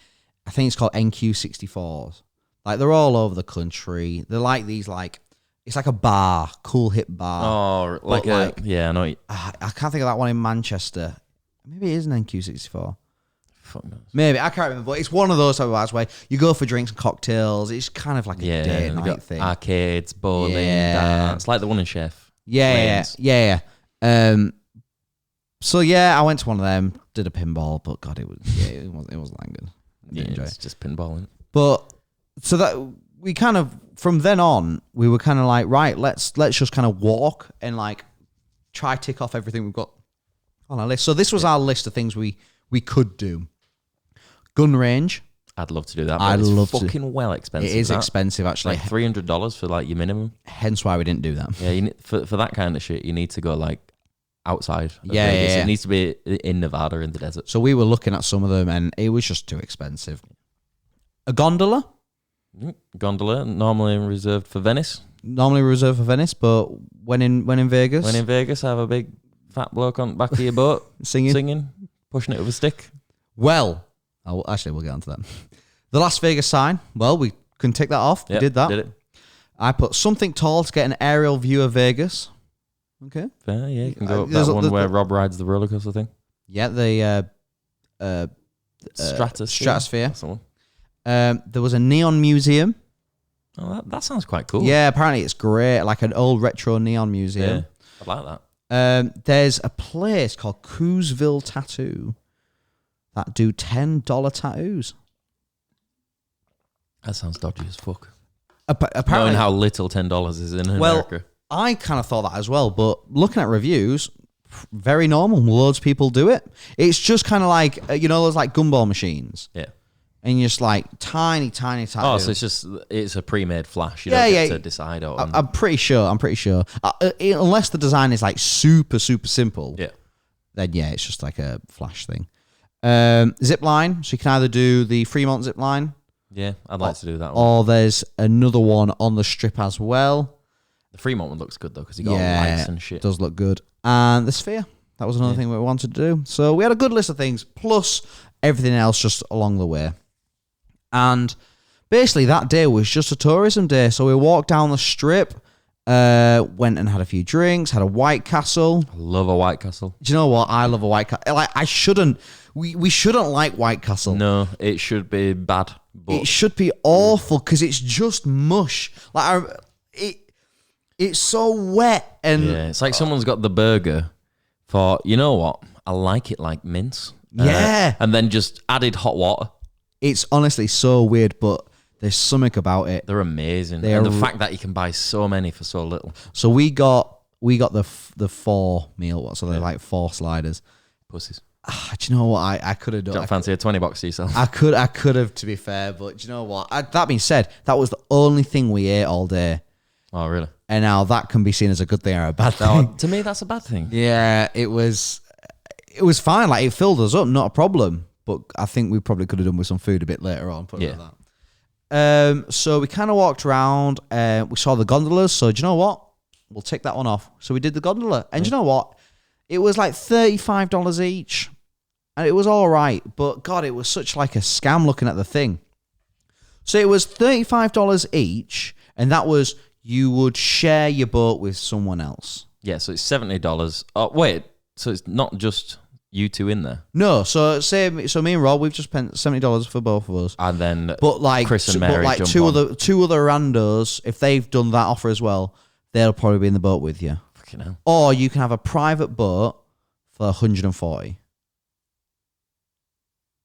I think it's called NQ64s. Like they're all over the country. They're like these like, it's like a bar, cool hip bar. Oh, yeah, I know. I can't think of that one in Manchester. Maybe it is an NQ64. Fuck knows. Maybe, I can't remember, but it's one of those type of bars where you go for drinks and cocktails. It's kind of like a day night thing. Arcades, bowling, dance, like the one in Chef. Yeah. So I went to one of them, did a pinball, but God, it wasn't that good. I didn't enjoy it. It's just pinballing. But so that we kind of from then on we were kind of like, right, let's just kind of walk and like try tick off everything we've got on our list. So this was our list of things we could do. Gun range. I'd love to do that. I'd love to. It's fucking well expensive. It is expensive, actually. Like $300 for like your minimum. Hence why we didn't do that. Yeah, you need, for that kind of shit, you need to go like outside. Yeah. It needs to be in Nevada in the desert. So we were looking at some of them, and it was just too expensive. A gondola. Gondola, normally reserved for Venice. Normally reserved for Venice, but when in Vegas. When in Vegas, I have a big fat bloke on the back of your boat singing, pushing it with a stick. Well, we'll get onto that. The Las Vegas sign. Well, we couldn't tick that off. Yep, we did that. Did it. I put something tall to get an aerial view of Vegas. Okay. Fair, yeah. You can go up that one where Rob rides the roller coaster thing. Yeah, the Stratosphere. That's the one. There was a neon museum. Oh, that sounds quite cool. Yeah, apparently it's great, like an old retro neon museum. Yeah, I like that. There's a place called Coosville Tattoo that do $10 tattoos. That sounds dodgy as fuck. Apparently, knowing how little $10 is in America. I kind of thought that as well, but looking at reviews, very normal. Loads of people do it. It's just kind of like, those like gumball machines. Yeah. And you're just like tiny tattoos. Oh, so it's a pre-made flash. You don't get to decide on. I'm pretty sure. Unless the design is like super, super simple. Yeah. Then it's just like a flash thing. Zip line. So you can either do the Fremont zip line. Yeah, I'd like to do that one. Or there's another one on the strip as well. The Fremont one looks good though because you got lights and shit. It does look good. And the Sphere. That was another thing we wanted to do. So we had a good list of things, plus everything else just along the way. And basically that day was just a tourism day. So we walked down the strip, went and had a few drinks, had a White Castle. I love a White Castle. Do you know what? I love a White Castle. Like, I shouldn't. We shouldn't like White Castle. No, it should be bad. But it should be awful because it's just mush. Like it's so wet and it's like someone's got the burger for, you know what? I like it like mince. Yeah. And then just added hot water. It's honestly so weird, but there's something about it. They're amazing. And the fact that you can buy so many for so little. So we got the 4 meal, so they're like 4 sliders. Pussies. Do you know what? I could have done. Don't fancy a $20 to yourself. I could have, to be fair, but do you know what? That being said, that was the only thing we ate all day. Oh, really? And now that can be seen as a good thing or a bad thing. To me, that's a bad thing. Yeah, it was fine. Like, it filled us up, not a problem. But I think we probably could have done with some food a bit later on. Put it like So we kind of walked around. We saw the gondolas. So do you know what? We'll take that one off. So we did the gondola, and do you know what? It was like $35 each, and it was all right. But God, it was such like a scam looking at the thing. So it was $35 each, and that was you would share your boat with someone else. Yeah, so it's $70. Oh wait, so it's not just you two in there. No, so me and Rob, we've just spent $70 for both of us, And then but like Chris and Mary jump two on. other randos, if they've done that offer as well, they'll probably be in the boat with you. Fucking hell. Or you can have a private boat for 140.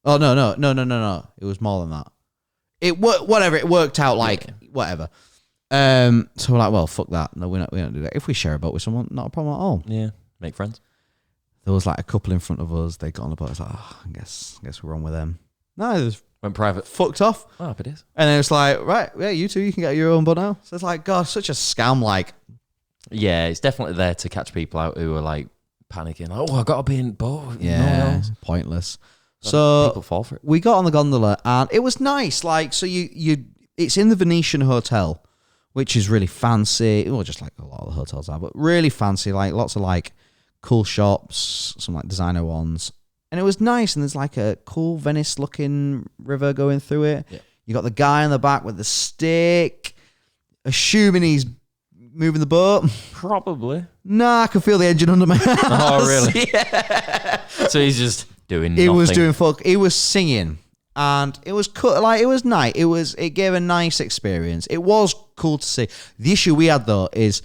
Oh no! It was more than that. It worked out like whatever. So we're like, well, fuck that. No, we don't do that. If we share a boat with someone, not a problem at all. Yeah, make friends. There was like a couple in front of us. They got on the boat. I was like, I guess we're on with them. No, it was Went private. fucked off. Oh, it is. And then it's like, right, yeah, you two, you can get your own boat now. So it's like, God, such a scam. Like, Yeah, it's definitely there to catch people out who are like panicking. Oh, I got to be in boat. yeah, No, pointless. people So fall for it. we got on the gondola and it was nice. Like, so it's in the Venetian Hotel, which is really fancy. Well, just like a lot of the hotels are, but really fancy. Like lots of like cool shops, some like designer ones. And it was nice. And there's like a cool Venice looking river going through it. Yeah. You got the guy in the back with the stick, assuming he's moving the boat. Probably. Nah, I can feel the engine under my hands. Oh, really? Yeah. So he's just doing He nothing. was doing fuck. He was singing, and it was cool. Like it was nice. It gave a nice experience. It was cool to see. The issue we had though is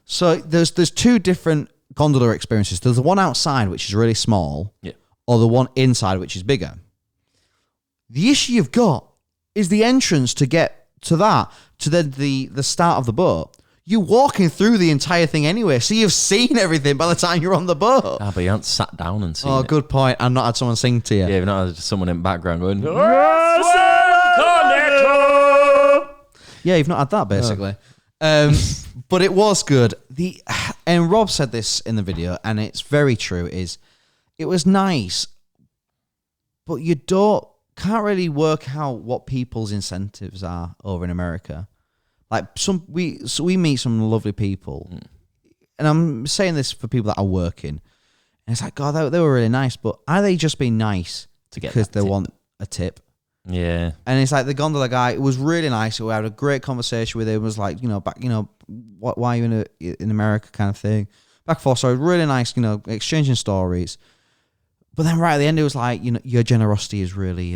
so there's two different gondola experiences. There's the one outside which is really small, Yeah. or the one inside which is bigger. The issue you've got is the entrance to get to that to then the start of the boat. You're walking through the entire thing anyway, so you've seen everything by the time you're on the boat. Ah, but you haven't sat down and seen Oh, it. good point. And not had someone sing to you. Yeah, you've not had someone in the background going, Yeah, you've not had that basically. But it was good. And Rob said this in the video, and it's very true. It was nice, but you can't really work out what people's incentives are over in America. Like we meet some lovely people, and I'm saying this for people that are working, and it's like, God, they were really nice, but are they just being nice because they want a tip? yeah. And it's like the gondola guy. It was really nice. We had a great conversation with him. It was like, why are you in America kind of thing. Back and forth. So it was really nice, exchanging stories. But then right at the end, it was like, your generosity is really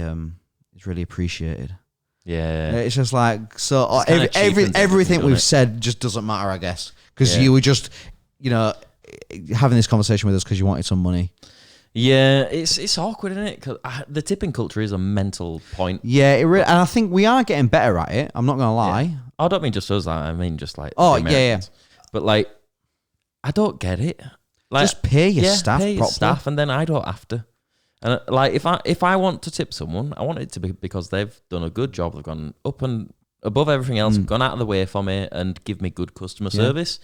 appreciated. Yeah. It's just like so. It's kinda cheapens Everything doesn't we've it? said just doesn't matter, I guess, because Yeah. you were just, having this conversation with us because you wanted some money. Yeah, it's awkward, isn't it? 'Cause the tipping culture is a mental point. Yeah, and I think we are getting better at it. I'm not gonna lie. Yeah. I don't mean just us, I mean just like Oh, the yeah. Americans. But like, I don't get it. Like, Just pay your staff pay your properly. staff, and then I don't have to. And like, if I want to tip someone, I want it to be because they've done a good job. They've gone up and above everything else, gone out of the way for me, and give me good customer service.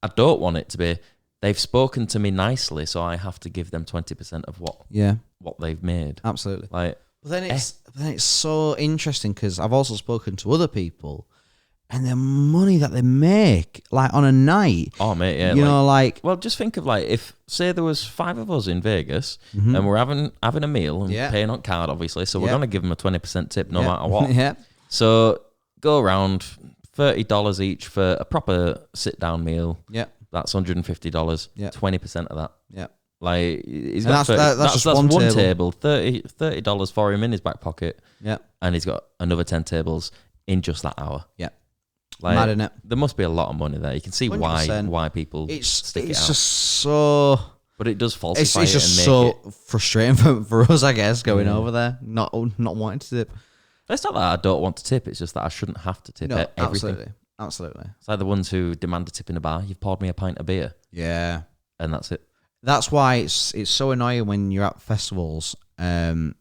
I don't want it to be they've spoken to me nicely, so I have to give them 20% of what they've made. Absolutely. Like, But then it's so interesting because I've also spoken to other people, and the money that they make, like on a night. oh mate, yeah, like well, just think of like if say there was 5 of us in Vegas and we're having a meal and paying on card, obviously, so we're gonna give them a 20% tip no matter what. Yeah. So go around $30 each for a proper sit down meal. Yeah. That's $150. Yeah. 20% of that. Yeah. Like he's And got that's just one table. $30 for him in his back pocket, Yeah. and he's got another 10 tables in just that hour. Yeah. Like, Mad, innit? there must be a lot of money there. You can see 100%. why people It's stick it out. just so. But it does falsify It's it and just make so it. frustrating for us, I guess, going over there, not wanting to tip. It's not that I don't want to tip. It's just that I shouldn't have to tip No, everything. absolutely. It's like the ones who demand a tip in a bar. You've poured me a pint of beer, Yeah. and that's it. That's why it's so annoying when you're at festivals, because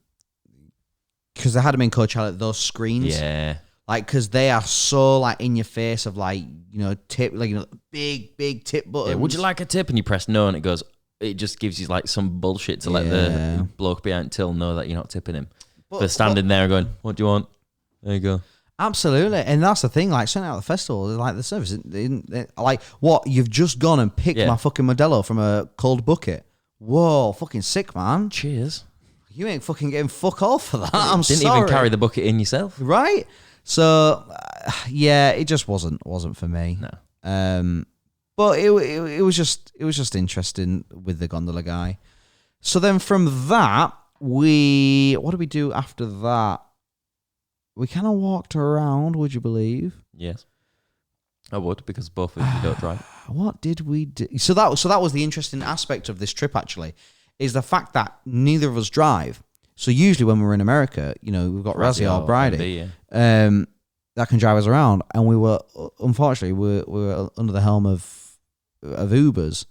they had them in Coachella, those screens. Yeah. Like, because they are so, like, in your face of, like, tip, like, big tip buttons. Yeah, would you like a tip? And you press no, and it just gives you like some bullshit to let Yeah. the bloke behind till know that you're not tipping him. But- They're standing there going, "What do you want?" There you go. Absolutely, and that's the thing. Like, certainly at the festival, like the service, like what you've just gone and picked my fucking Modelo from a cold bucket. Whoa, fucking sick, man. Cheers. You ain't fucking getting fuck all for that. I'm sorry. Didn't even carry the bucket in yourself, right? So, yeah, it just wasn't for me. No. But it was just interesting with the gondola guy. So then from that, what did we do after that? We kind of walked around, would you believe? Yes. I would, because both of you don't drive. What did we do? So that was the interesting aspect of this trip, actually, is the fact that neither of us drive. So usually when we're in America, we've got Razzie or Bridie that can drive us around, and we were, unfortunately, we were under the helm of Ubers,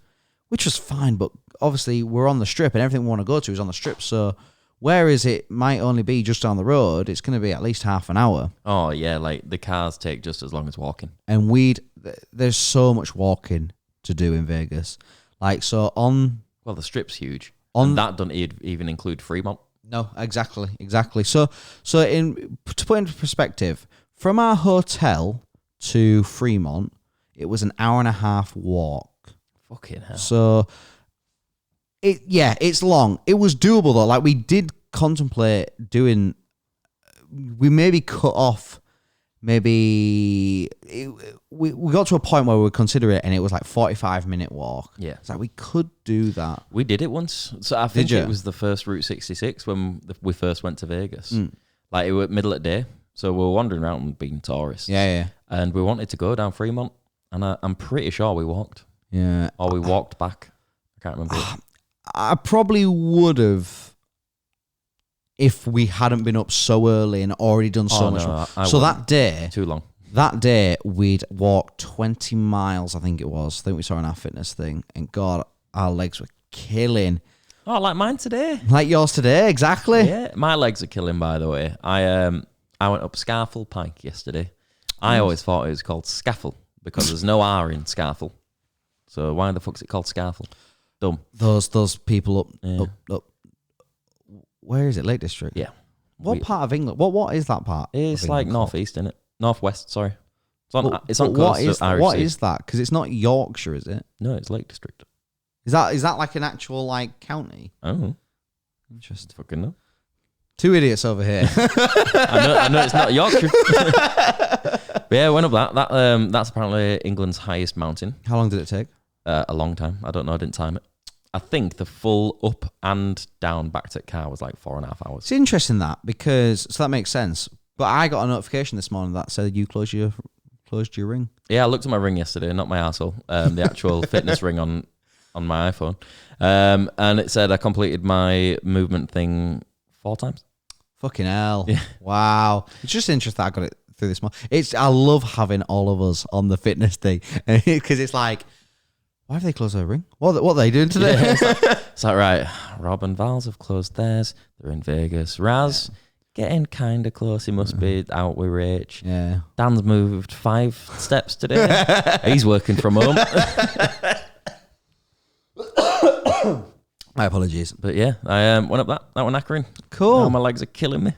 which was fine, but obviously we're on the strip, and everything we want to go to is on the strip, so whereas it might only be just down the road, it's going to be at least half an hour. Oh, yeah, like the cars take just as long as walking. And there's so much walking to do in Vegas. Like, so Well, the strip's huge. And that doesn't even include Fremont. No, exactly. So to put into perspective, from our hotel to Fremont, it was an hour and a half walk. Fucking hell. So it's long. It was doable though. Like, we did contemplate doing. We maybe cut off. We got to a point where we would consider it, and it was like 45-minute walk. Yeah, it's like we could do that. We did it once. So I think it was the first Route 66 when we first went to Vegas. Like, it was middle of the day, so we were wandering around and being tourists. Yeah. And we wanted to go down Fremont, and I'm pretty sure we walked. Yeah, or we walked back. I can't remember. I probably would have if we hadn't been up so early and already done so much. So that day, too long. That day, we'd walked 20 miles, I think it was. I think we saw on our fitness thing. And God, our legs were killing. Oh, like mine today. Like yours today, exactly. Yeah, my legs are killing, by the way. I went up Scarfell Pike yesterday. I always thought it was called Scaffle because there's no R in Scarfell. So why the fuck's it called Scarfell? Dumb. Those people up. Where is it? Lake District? Yeah. What part of England? What is that part? It's like northeast, isn't it? Northwest, sorry. It's on coast. What Sea. is that? Because it's not Yorkshire, is it? No, it's Lake District. Is that like an actual like county? Oh. Interesting. Fucking no. Two idiots over here. I know it's not Yorkshire. But yeah, I went up that. That's apparently England's highest mountain. How long did it take? A long time. I don't know. I didn't time it. I think the full up and down back to the car was like 4.5 hours. It's interesting that because that makes sense. But I got a notification this morning that said you closed your ring. Yeah, I looked at my ring yesterday, not my arsehole. The actual fitness ring on my iPhone, and it said I completed my movement thing 4 times. Fucking hell! Yeah. Wow, it's just interesting that I got it through this morning. I love having all of us on the fitness thing because it's like, why have they closed their ring? What are they doing today? Yeah, it's like right. Rob and Val's have closed theirs. They're in Vegas. Raz getting kind of close. He must be out with Rach. Yeah. Dan's moved 5 steps today. He's working from home. My apologies. But yeah, I went up that one knackering. Cool. Now my legs are killing me.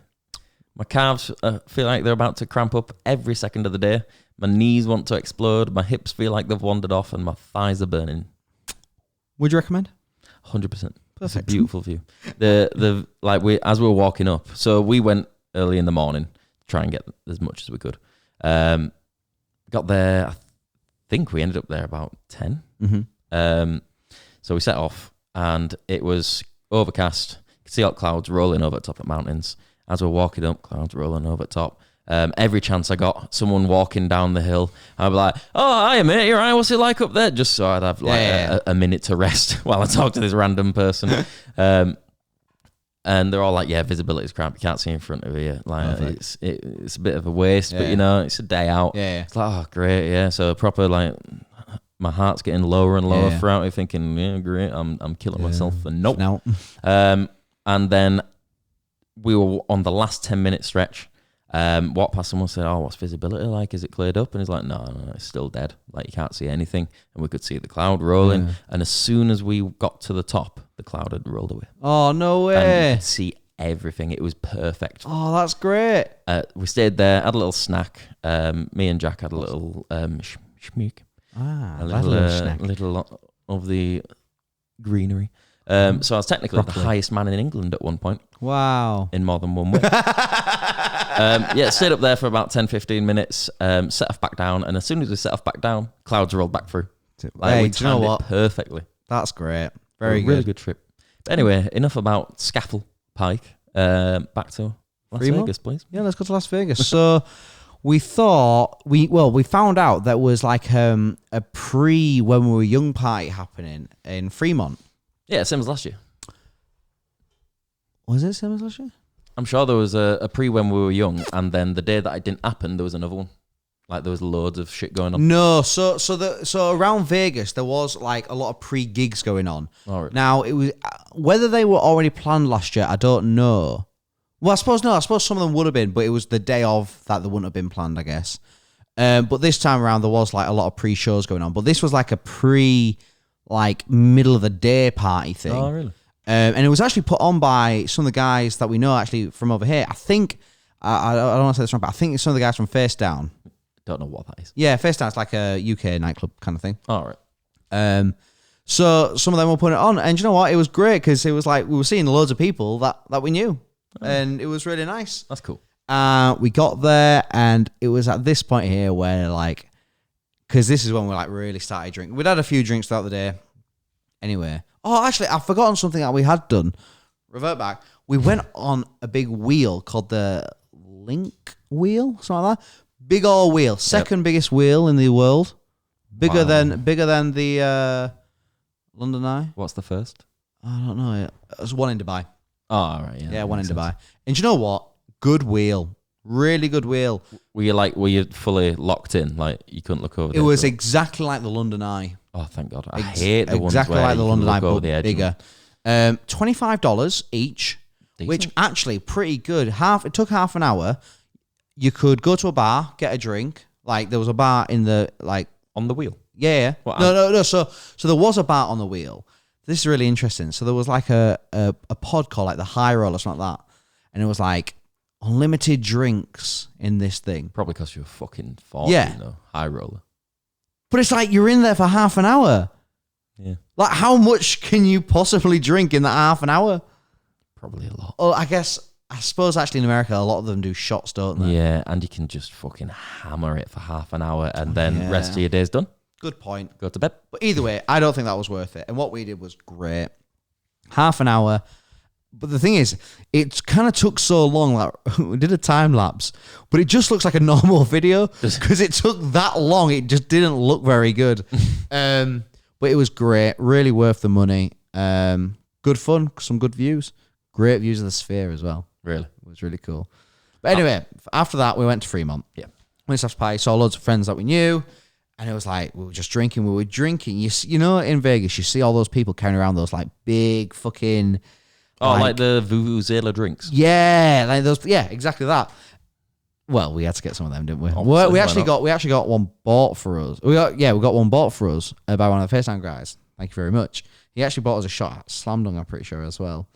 My calves feel like they're about to cramp up every second of the day. My knees want to explode. My hips feel like they've wandered off, and my thighs are burning. Would you recommend? 100%. Perfect. It's a beautiful view. As we were walking up, so we went early in the morning to try and get as much as we could. Got there, I think we ended up there about 10. Mm-hmm. So we set off, and it was overcast. You could see all clouds rolling over the top of the mountains. As we're walking up, clouds rolling over the top. Every chance I got, someone walking down the hill, I'd be like, "Oh, hiya, mate, you're right. What's it like up there?" Just so I'd have a minute to rest while I talk to this random person. And they're all like, "Yeah, visibility's crap. You can't see in front of you. Like, it's a bit of a waste, but it's a day out." Yeah. It's like, "Oh, great, yeah." So proper like, my heart's getting lower and lower throughout it, thinking, "Yeah, great. I'm killing myself." And nope. No. And then we were on the last 10-minute stretch. Walked past someone, said, "Oh, what's visibility like? Is it cleared up?" And he's like, no, it's still dead. Like, you can't see anything. And we could see the cloud rolling. And as soon as we got to the top, the cloud had rolled away. Oh, no way. And you could see everything. It was perfect. Oh, that's great. We stayed there, had a little snack. Me and Jack had a little schmeek. A little of the greenery. So I was technically the highest man in England at one point. Wow. In more than one way. Stayed up there for about 10, 15 minutes, set off back down, and as soon as we set off back down, clouds rolled back through. Hey, do you know what? Perfectly. That's great. Very good. Really good trip. But anyway, enough about Scafell Pike. Back to Las Vegas, please. Yeah, let's go to Las Vegas. So we thought, we found out there was like a pre when we were young party happening in Fremont. Yeah, same as last year. Was it same as last year? I'm sure there was a pre when we were young, and then the day that it didn't happen, there was another one. Like there was loads of shit going on. No, so around Vegas there was like a lot of pre-gigs going on. All right. Now it was whether they were already planned last year, I don't know. Well, I suppose some of them would have been, but it was the day of that they wouldn't have been planned, I guess. But this time around there was like a lot of pre-shows going on. But this was like a middle of the day party thing. Oh, really? And it was actually put on by some of the guys that we know actually from over here. I think I don't want to say this wrong, but I think it's some of the guys from Face Down. Don't know what that is. Yeah, Face Down's like a UK nightclub kind of thing. All right. So some of them were putting it on, and you know what? It was great because it was like we were seeing loads of people that we knew, and it was really nice. That's cool. We got there, and it was at this point here where like, because this is when we like really started drinking. We'd had a few drinks throughout the day. Anyway, actually, I've forgotten something that we had done. Revert back. We went on a big wheel called the Link Wheel, something like that. Big old wheel, second biggest wheel in the world, bigger than the London Eye. What's the first? I don't know. There's one in Dubai. Oh, all right, yeah. Yeah, one in Dubai. And you know what? Good wheel, really good wheel. Were you fully locked in? Like you couldn't look over? It was exactly like the London Eye. Oh, thank God! I hate the ones exactly where like the you London can Eye, look over but the edge. bigger. $25 each, Decent. which actually pretty good. It took half an hour. You could go to a bar, get a drink. Like there was a bar in the on the wheel. Yeah. What, no. So there was a bar on the wheel. This is really interesting. So there was like a pod called like the High Roll or something like that, and it was like unlimited drinks in this thing. Probably because you're fucking 40, high roller. But it's like you're in there for half an hour. Yeah. Like how much can you possibly drink in that half an hour? Probably a lot. Oh, I suppose actually in America, a lot of them do shots, don't they? Yeah, and you can just fucking hammer it for half an hour and then rest of your day's done. Good point. Go to bed. But either way, I don't think that was worth it. And what we did was great. Half an hour. But the thing is, it kind of took so long. Like we did a time lapse, but it just looks like a normal video because it took that long. It just didn't look very good. But it was great. Really worth the money. Good fun. Some good views. Great views of the Sphere as well. Really? It was really cool. But anyway, after that, we went to Fremont. Yeah. Went to South Pie, saw loads of friends that we knew. And it was like, we were just drinking. We were drinking. You know, in Vegas, you see all those people carrying around those like big fucking... like the Vuvuzela drinks. Yeah, like those. Yeah, exactly that. Well, we had to get some of them, didn't we? We actually got one bought for us. We got one bought for us by one of the FaceTime guys. Thank you very much. He actually bought us a shot at Slam Dunk, I'm pretty sure, as well.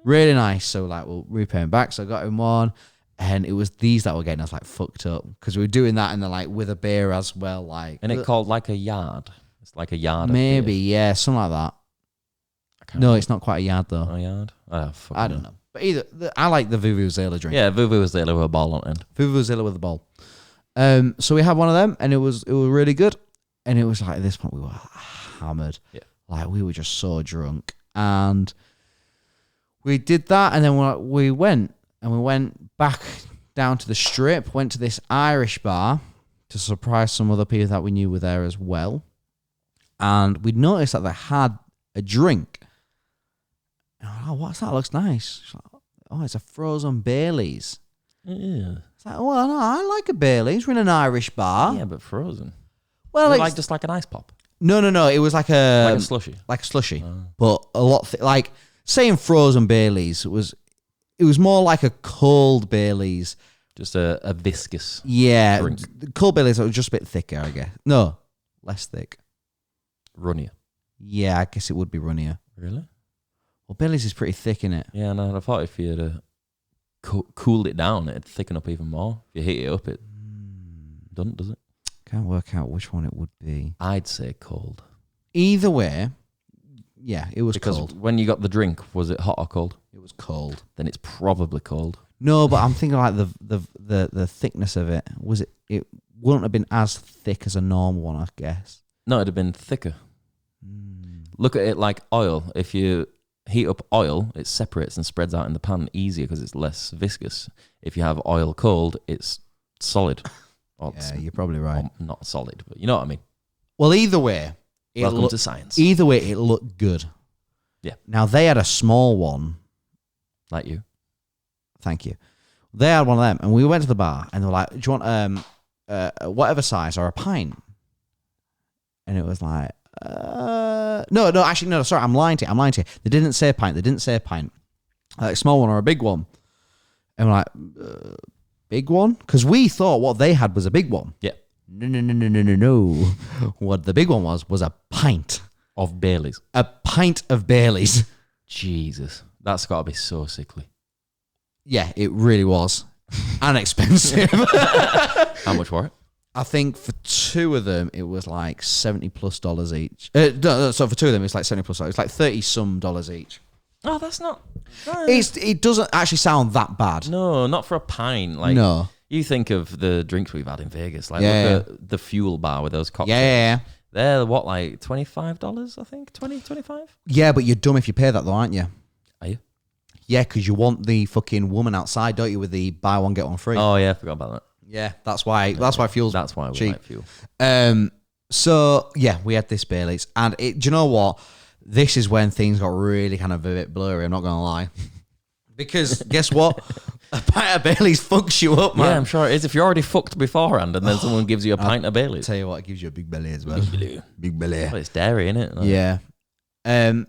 Really nice. So like we'll repay him back. So I got him one, and it was these that were getting us like fucked up because we were doing that and then like with a beer as well. Like, and it called like a yard. It's like a yard. Maybe something like that. No, it's not quite a yard though. A yard? Oh, I don't know. But I like the Vuvuzela drink. Yeah, Vuvuzela with a ball on end. Vuvuzela with a ball. So we had one of them, and it was really good. And it was like at this point we were hammered. Yeah, like we were just so drunk, and we did that, and then we went back down to the Strip. Went to this Irish bar to surprise some other people that we knew were there as well, and we noticed that they had a drink. Oh, what's that? Looks nice. It's a frozen Baileys. Yeah. It's like, well, no, I like a Baileys. We're in an Irish bar. Yeah, but frozen. Well, like just like an ice pop. No. It was like a slushy. Like a slushy, but a lot like saying frozen Baileys it was more like a cold Baileys. Just a viscous. Yeah, drink. Cold Baileys are just a bit thicker, I guess. No, less thick. Runnier. Yeah, I guess it would be runnier. Really? Well, Baileys is pretty thick, isn't it? Yeah, no, I thought if you had cooled it down, it'd thicken up even more. If you heat it up, it doesn't, does it? Can't work out which one it would be. I'd say cold. Either way, yeah, it was Because cold. when you got the drink, was it hot or cold? It was cold. Then it's probably cold. No, but I'm thinking like the thickness of it. Was it? It wouldn't have been as thick as a normal one, I guess. No, it'd have been thicker. Look at it like oil. If you heat up oil, it separates and spreads out in the pan easier because it's less viscous. If you have oil cold, it's solid. Yeah, you're probably right. Not solid, but you know what I mean. Well, either way, Welcome to science. Either way, it looked good. Yeah. Now they had a small one. Like you. Thank you. They had one of them, and we went to the bar, and they were like, "Do you want whatever size or a pint?" And it was like, no, sorry, I'm lying to you. They didn't say pint. A small one or a big one. And we're like, big one? Because we thought what they had was a big one. Yeah. No. What the big one was a pint. Of Baileys. A pint of Baileys. Jesus. That's got to be so sickly. Yeah, it really was. And expensive. How much for it? I think for two of them, it was like $70+ each. So for two of them, it's like $70+. It's like $30-some each. Oh, that's not... It doesn't actually sound that bad. No, not for a pint. Like, no. You think of the drinks we've had in Vegas. Like, look at the Fuel Bar with those cocktails. Yeah. They're what, like $25, I think? 20, 25? Yeah, but you're dumb if you pay that though, aren't you? Are you? Yeah, because you want the fucking woman outside, don't you, with the buy one, get one free. Oh, yeah, I forgot about that. Yeah, that's why Fuel's That's why we cheap. like Fuel. So, yeah, we had this Baileys. And do you know what? This is when things got really kind of a bit blurry, I'm not going to lie. Because guess what? A pint of Baileys fucks you up, man. Yeah, I'm sure it is. If you're already fucked beforehand and then someone gives you a pint of Baileys. Tell you what, it gives you a big belly as well. Big belly. Well, it's dairy, isn't it? Like, yeah. And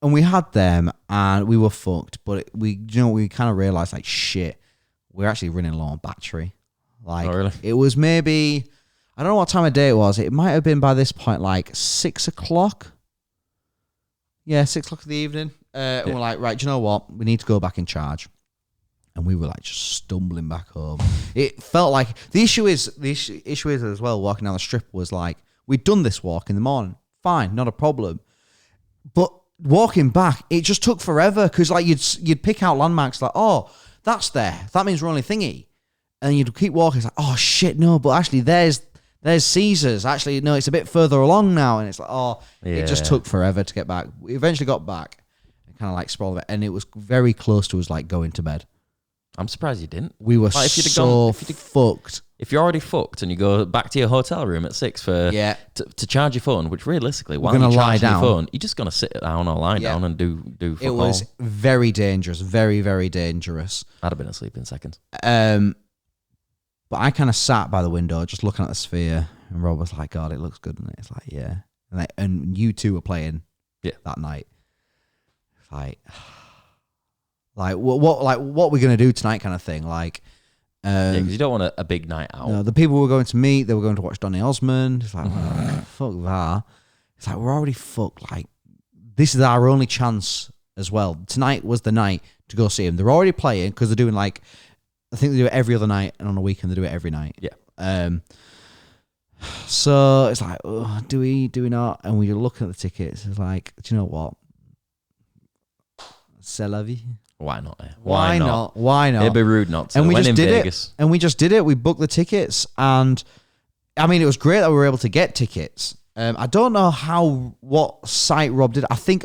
we had them and we were fucked, but we kind of realized like, shit, we're actually running low on battery. Like, oh, really? It was maybe, I don't know what time of day it was. It might have been by this point like 6 o'clock. Yeah, 6 o'clock in the evening. And we're like, right, do you know what? We need to go back in charge. And we were like just stumbling back home. It felt like the issue is as well, walking down the strip was like, we'd done this walk in the morning. Fine, not a problem. But walking back, it just took forever because like you'd pick out landmarks like, oh, that's there. That means we're only thingy. And you'd keep walking. It's like, oh shit, no, but actually there's Caesars. Actually, no, it's a bit further along now. And it's like, oh, It just took forever to get back. We eventually got back and kind of like sprawled it. And it was very close to us like going to bed. I'm surprised you didn't. We were fucked. If you're already fucked and you go back to your hotel room at 6 to charge your phone, which realistically, while you're charging your phone, you're just going to sit down or lie down and do fuck all. It was very dangerous, very, very dangerous. I'd have been asleep in seconds. But I kind of sat by the window just looking at the sphere, and Rob was like, God, it looks good. And it's like, yeah. And you two were playing that night. It's like, what we're going to do tonight kind of thing. Like, because you don't want a big night out. No, the people we're going to meet, they were going to watch Donny Osmond. It's like, fuck that. It's like, we're already fucked. Like, this is our only chance as well. Tonight was the night to go see him. They're already playing because they're doing like, I think they do it every other night, and on a weekend they do it every night. Yeah. So it's like, oh, do we not? And we look at the tickets. It's like, do you know what? C'est la vie. Why not? Why not? It'd be rude not to. And we just did Vegas. it. And we just did it. We booked the tickets, and I mean, it was great that we were able to get tickets. I don't know what site Rob did. I think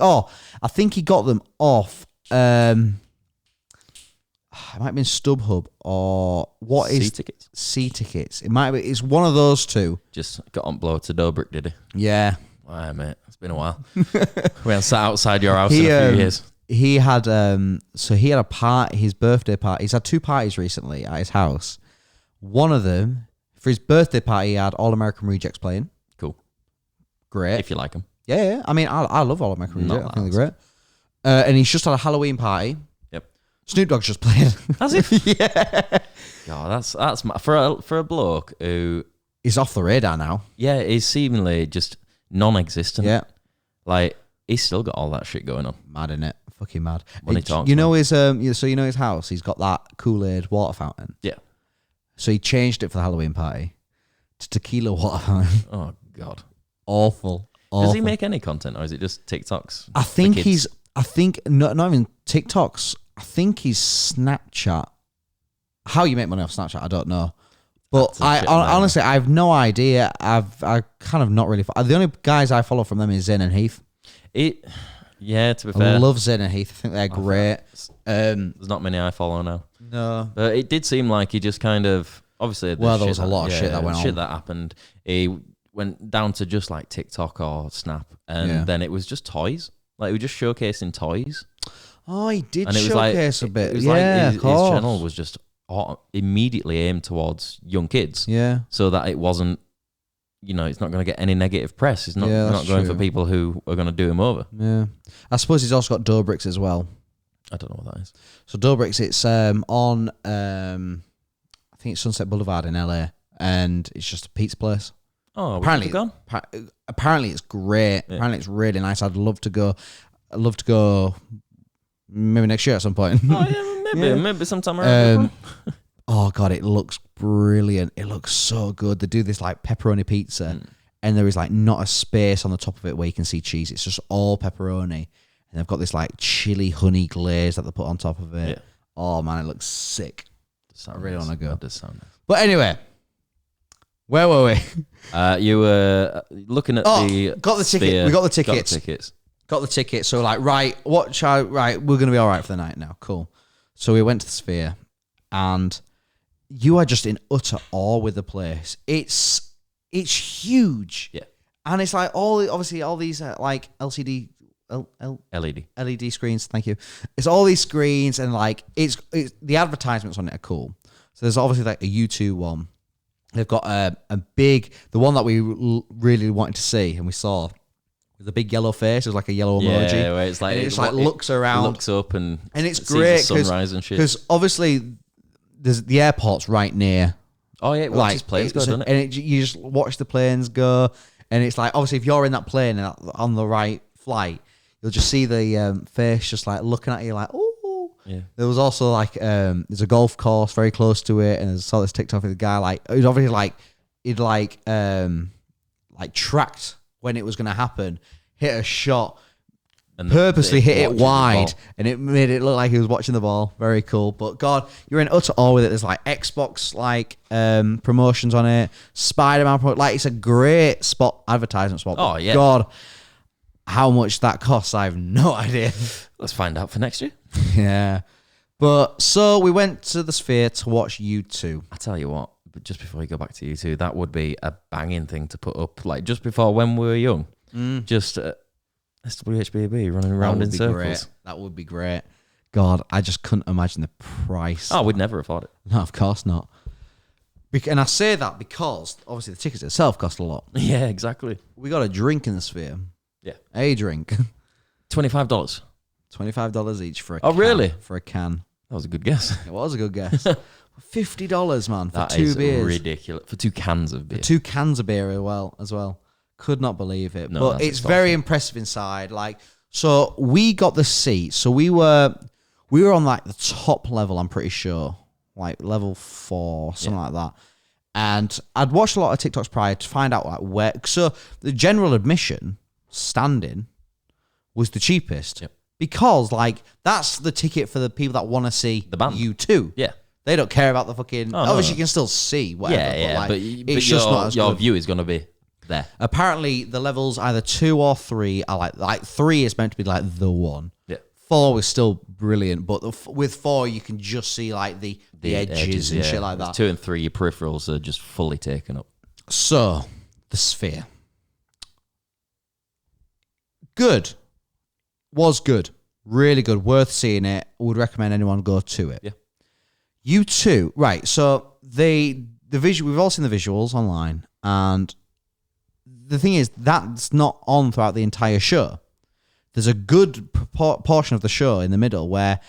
he got them off. It might have been StubHub or what is C tickets. It might be. It's one of those two. Just got on blow to Dobrik, did he? Yeah. Why, mate? It's been a while. We haven't sat outside your house in a few years. He had he had a party, his birthday party. He's had two parties recently at his house. One of them, for his birthday party, he had All American Rejects playing. Cool. Great. If you like them. Yeah. I mean, I love All American Rejects. I think they're great. And he's just had a Halloween party. Yep. Snoop Dogg's just playing. Has he? Yeah. God, that's for a bloke who he's off the radar now. Yeah, he's seemingly just non-existent. Yeah. Like, he's still got all that shit going on. Mad, innit? Fucking mad. Money talks, you know his so you know his house. He's got that Kool-Aid water fountain. Yeah. So he changed it for the Halloween party to tequila water fountain. Oh God. Awful. Does he make any content, or is it just TikToks? I think not even TikToks. I think he's Snapchat. How you make money off Snapchat, I don't know. But honestly, I have no idea. I kind of not really. The only guys I follow from them is Zen and Heath. Yeah, to be fair, I love Zen and Heath. I think they're great. There's not many I follow now. No, but it did seem like he just kind of obviously. There was a lot of shit that went on. Shit that happened. He went down to just like TikTok or Snap, and then it was just toys. Like we were just showcasing toys. Oh, he did and it showcase was like, a bit. It was yeah, like his channel was just immediately aimed towards young kids. Yeah, so that it wasn't. It's not going to get any negative press. It's not going for people who are going to do him over. Yeah, I suppose he's also got Dobricks as well. I don't know what that is. So Dobricks, it's on I think it's Sunset Boulevard in LA, and it's just a pizza place. Oh, apparently it's great. Yeah. Apparently it's really nice. I'd love to go. Maybe next year at some point. Oh yeah, maybe sometime around. Oh God, it looks brilliant. It looks so good. They do this like pepperoni pizza, and there is like not a space on the top of it where you can see cheese. It's just all pepperoni, and they've got this like chili honey glaze that they put on top of it. Yeah. Oh man, it looks sick. I really want to go. That does sound nice. But anyway, where were we? You were looking at the got the ticket. We got the tickets. Got the tickets. So like, right, we're gonna be all right for the night now. Cool. So we went to the Sphere, and you are just in utter awe with the place. It's huge. Yeah. And it's like all these like LCD LED screens. Thank you. It's all these screens, and like it's the advertisements on it are cool. So there's obviously like a U2 one. They've got the one that we really wanted to see, and we saw with a big yellow face. It was like a yellow emoji. Yeah, where it's like looks around, looks up, and it's great sunrise and shit. Because obviously there's the airport's right near. Oh yeah, watches planes go, doesn't it? And you just watch the planes go, and it's like obviously if you're in that plane and on the right flight, you'll just see the face just like looking at you like, oh. Yeah. There was also like there's a golf course very close to it, and I saw this TikTok of the guy like he'd obviously tracked when it was going to happen, hit a shot, and purposely hit it wide, and it made it look like he was watching the ball. Very cool. But God, you're in utter awe with it. There's like Xbox promotions on it, Spider-Man like it's a great advertisement spot. Oh yeah. God, how much that costs, I have no idea. Let's find out for next year. Yeah. But so we went to the Sphere to watch U2. I tell you what, but just before you go back to U2, that would be a banging thing to put up, like just before when we were young. Just SWHBB running around in circles. Great. That would be great. God, I just couldn't imagine the price. Oh, we'd never afford it. No, of course not. And I say that because obviously the tickets itself cost a lot. Yeah, exactly. We got a drink in the Sphere. Yeah. A drink. $25. $25 each for a can. Oh, really? For a can. That was a good guess. It was a good guess. $50, man, for that two beers. Ridiculous. For 2 cans of beer. For 2 cans of beer as well. Could not believe it. No, but it's very impressive inside. Like, so we got the seat. So we were on like the top level, I'm pretty sure. Like level 4, something like that. And I'd watched a lot of TikToks prior to find out like where. So the general admission, standing, was the cheapest. Yep. Because like that's the ticket for the people that want to see the band. U2. Yeah. They don't care about the fucking. Obviously, you can still see whatever. Yeah, but it's just not as your good. view is going to be there. Apparently, the levels either 2 or 3 are like 3 is meant to be like the one. Yeah. 4 was still brilliant, but with 4 you can just see like the edges and shit like that. 2 and 3, your peripherals are just fully taken up. So the Sphere, good, was good, really good, worth seeing it. Would recommend anyone go to it. Yeah. U2, right? So the visual, we've all seen the visuals online, and the thing is that's not on throughout the entire show. There's a good portion of the show in the middle where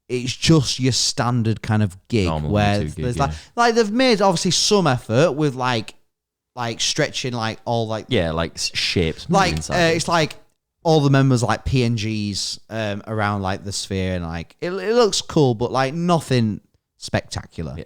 it's just your standard kind of gig. Normal where gig, there's like they've made obviously some effort with like stretching like all like like shapes. Like it's like all the members like PNGs around like the sphere, and like it looks cool, but like nothing spectacular. Yeah.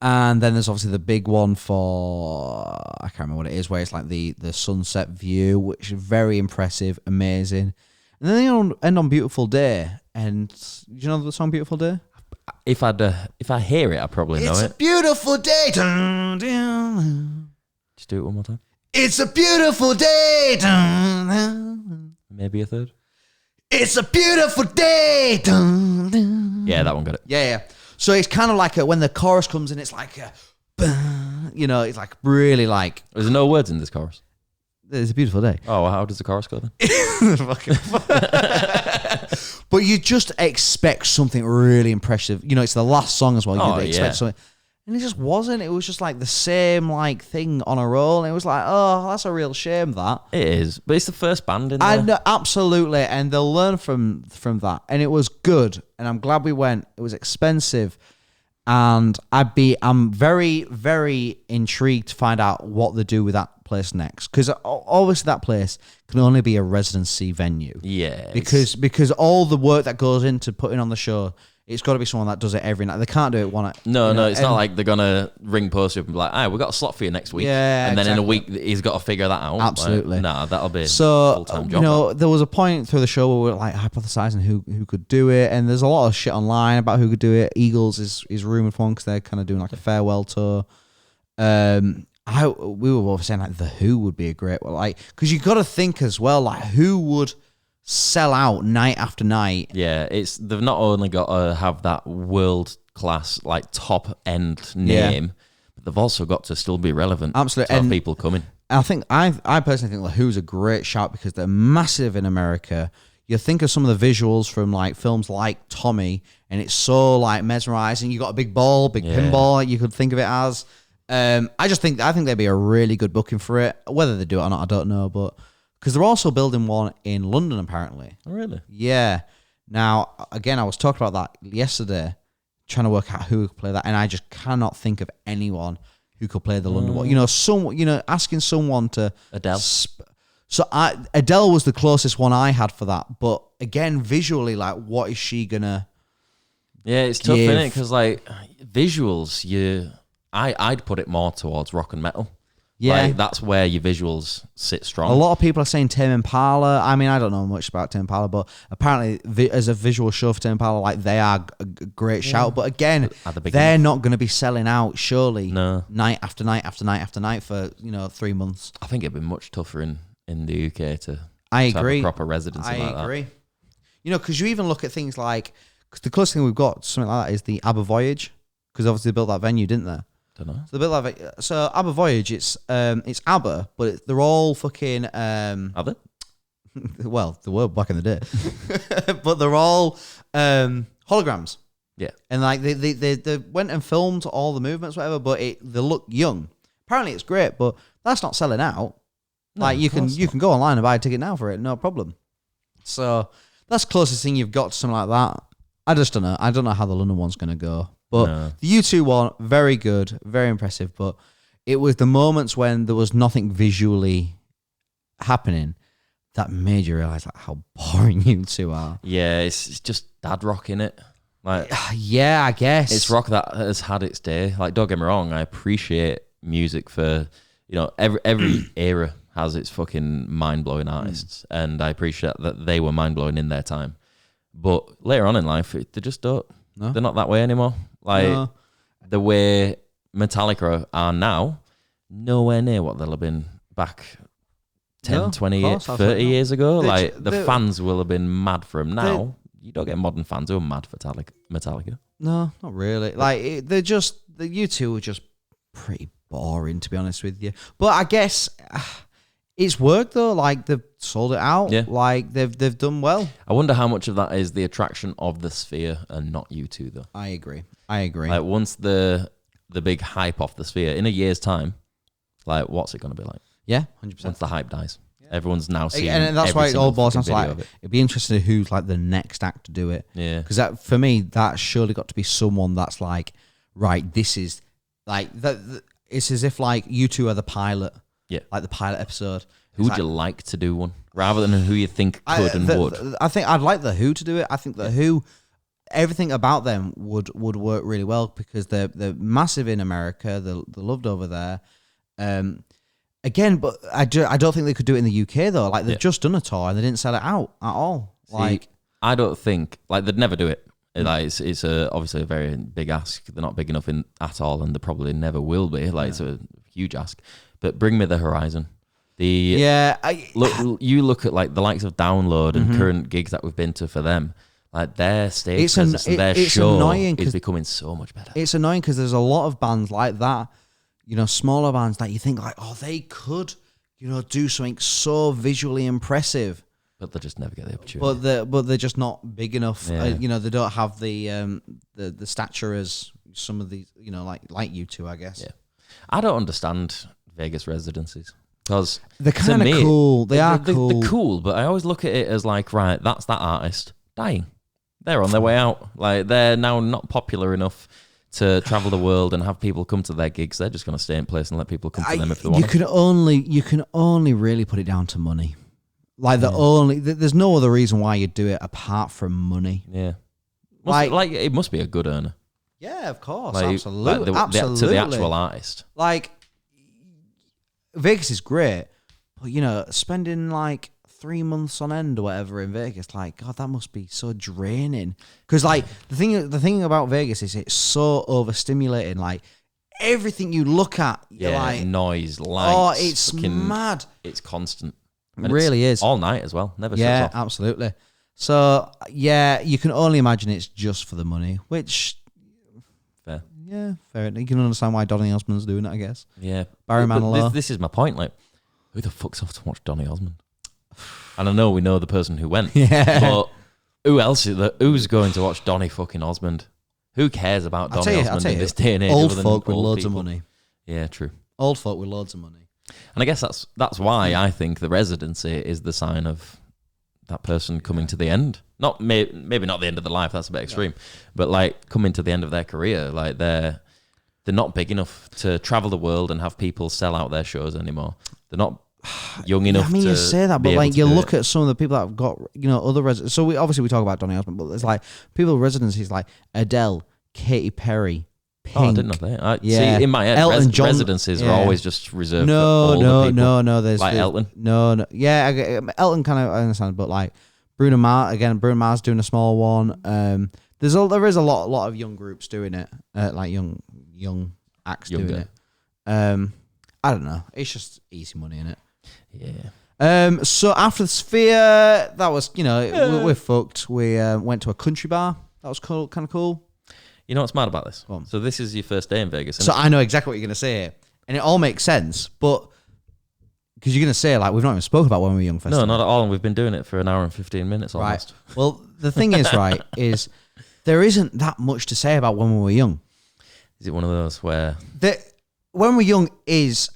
And then there's obviously the big one for, I can't remember what it is, where it's like the sunset view, which is very impressive, amazing. And then they end on Beautiful Day. And do you know the song Beautiful Day? If I hear it, I probably know it. It's a beautiful day. Dun, dun. Just do it one more time. It's a beautiful day. Dun, dun. Maybe a third. It's a beautiful day. Dun, dun. Yeah, that one got it. Yeah. So it's kind of like when the chorus comes in, it's like, it's like really like. There's no words in this chorus. It's a beautiful day. Oh, well, how does the chorus go then? But you just expect something really impressive. It's the last song as well. You'd expect something. And it just wasn't. It was just like the same like thing on a roll. And it was like, oh, that's a real shame that. It is. But it's the first band in there. I know, absolutely. And they'll learn from that. And it was good. And I'm glad we went. It was expensive. And I'm very, very intrigued to find out what they do with that place next. Because obviously that place can only be a residency venue. Yeah. Because all the work that goes into putting on the show, it's got to be someone that does it every night. They can't do it one night. No, it's not like they're going to ring post up and be like, hey, we've got a slot for you next week. Yeah, and then exactly. in a week, he's got to figure that out. Absolutely. Like, that'll be a full-time job. There was a point through the show where we were like hypothesizing who could do it. And there's a lot of shit online about who could do it. Eagles is rumored for one because they're kind of doing like a farewell tour. We were both saying like The Who would be a great one. Like, because you got to think as well, like who would sell out night after night. Yeah, they've not only got to have that world class like top end name, but they've also got to still be relevant. Absolutely, to have people coming. I think I personally think The Who's a great shout because they're massive in America. You think of some of the visuals from like films like Tommy, and it's so like mesmerizing. You got a big ball, big pinball. Like you could think of it as. I think they'd be a really good booking for it. Whether they do it or not, I don't know, but. Because they're also building one in London, apparently. Oh, really? Yeah. Now, again, I was talking about that yesterday, trying to work out who could play that, and I just cannot think of anyone who could play the London one. Asking someone to Adele. Adele was the closest one I had for that, but again, visually, like, what is she gonna? Yeah, it's tough, isn't it? Because like visuals, I'd put it more towards rock and metal. Yeah, like, that's where your visuals sit strong. A lot of people are saying Tame Impala. I mean, I don't know much about Tame Impala, but apparently, as a visual show for Tame Impala, like they are a great shout. But again, they're not going to be selling out, surely. No, night after night after night after night for 3 months. I think it'd be much tougher in the UK to agree. Have a proper residency like that. I agree. Because you even look at things like, because the closest thing we've got to something like that is the ABBA Voyage, because obviously they built that venue, didn't they? Don't know. So, ABBA Voyage, it's ABBA, but they're all fucking. Are they? Well, they were back in the day, but they're all holograms. Yeah, and like they went and filmed all the movements, whatever. But they look young. Apparently, it's great, but that's not selling out. No, like you can go online and buy a ticket now for it, no problem. So that's the closest thing you've got to something like that. I just don't know. I don't know how the London one's going to go. But the U2 one, very good, very impressive. But it was the moments when there was nothing visually happening that made you realize like how boring U2 are. Yeah, it's just dad rock, innit? Like, yeah, I guess it's rock that has had its day. Like, don't get me wrong, I appreciate music for every era has its fucking mind blowing artists, and I appreciate that they were mind blowing in their time. But later on in life, they just don't. No. They're not that way anymore. Like, the way Metallica are now, nowhere near what they'll have been back 10, 20, 30 years ago. The fans will have been mad for them. Now, you don't get modern fans who are mad for Metallica. No, not really. Like, the U2 were just pretty boring, to be honest with you. But I guess it's worked, though. Like, they've sold it out. Yeah. Like, they've done well. I wonder how much of that is the attraction of the Sphere and not U2, though. I agree. Like, once the big hype off the Sphere, in a year's time, like, what's it going to be like? Yeah, 100%. Once the hype dies. Yeah. Everyone's now seeing and that's why it all boils down to, like, it'd be interesting who's, like, the next act to do it. Yeah. Because for me, that's surely got to be someone that's, like, right, this is, like, it's as if, like, U2 are the pilot. Yeah. Like the pilot episode. Who would you like to do one? rather than who you think could and would. I think I'd like the Who to do it. I think the Who, everything about them would work really well because they're massive in America. They're loved over there. Again, but I don't think they could do it in the UK though. Like they've just done a tour and they didn't sell it out at all. See, I don't think like they'd never do it. Like it's obviously a very big ask. They're not big enough at all, and they probably never will be. Like it's a huge ask. But Bring Me the Horizon. You look at like the likes of Download and current gigs that we've been to for them. Like their stage presence and their show is becoming so much better. It's annoying because there's a lot of bands like that, smaller bands that you think like, oh, they could, do something so visually impressive. But they just never get the opportunity. But they're just not big enough. Yeah. They don't have the stature as some of these, like you two, I guess. Yeah. I don't understand Vegas residencies because they're kind of cool. They're cool. They're cool, but I always look at it as like, right, that's that artist dying. They're on their way out. Like they're now not popular enough to travel the world and have people come to their gigs. They're just going to stay in place and let people come to them if they want. You can only really put it down to money. Like there's no other reason why you'd do it apart from money. Yeah, it must be a good earner. Yeah, of course, like, absolutely, absolutely. To the actual artist. Like Vegas is great, but spending like 3 months on end or whatever in Vegas, like God, that must be so draining. Because like the thing about Vegas is it's so overstimulating. Like everything you look at, you're like noise, lights. Oh, it's mad. It's constant. It really is. All night as well. Never shuts off. Yeah, absolutely. So, you can only imagine it's just for the money, which... Fair. Yeah, fair. You can understand why Donny Osmond's doing it, I guess. Yeah. Barry Manilow. This is my point. Like, who the fuck's off to watch Donny Osmond? And I know we know the person who went. Yeah. But who else? Who's going to watch Donny fucking Osmond? Who cares about Donny Osmond in this day and age? Old folk with loads of money. Yeah, true. Old folk with loads of money. And I guess that's why I think the residency is the sign of that person coming to the end. Not maybe not the end of their life. That's a bit extreme, but like coming to the end of their career. Like they're not big enough to travel the world and have people sell out their shows anymore. They're not young enough. You say that, but like you look at some of the people that have got other residents. So we talk about Donny Osmond, but there's like people with residencies like Adele, Katy Perry. Pink. Oh, I didn't know that. See, in my head, Elton John, residencies are always just reserved for older people. No. There's Elton. No. Yeah, Elton kind of I understand, but like Bruno Mars doing a small one. There is a lot of young groups doing it, like young acts doing it. I don't know. It's just easy money, innit? Yeah. So after the Sphere, that was we're fucked. We went to a country bar. That was cool, kind of cool. You know what's mad about this? So this is your first day in Vegas. So I know exactly what you're going to say. And it all makes sense. But because you're going to say, like, we've not even spoken about When We Were Young festival. No, not at all. And we've been doing it for an hour and 15 minutes almost. Right. Well, the thing is, right, is there isn't that much to say about When We Were Young. Is it one of those where... When We Were Young is,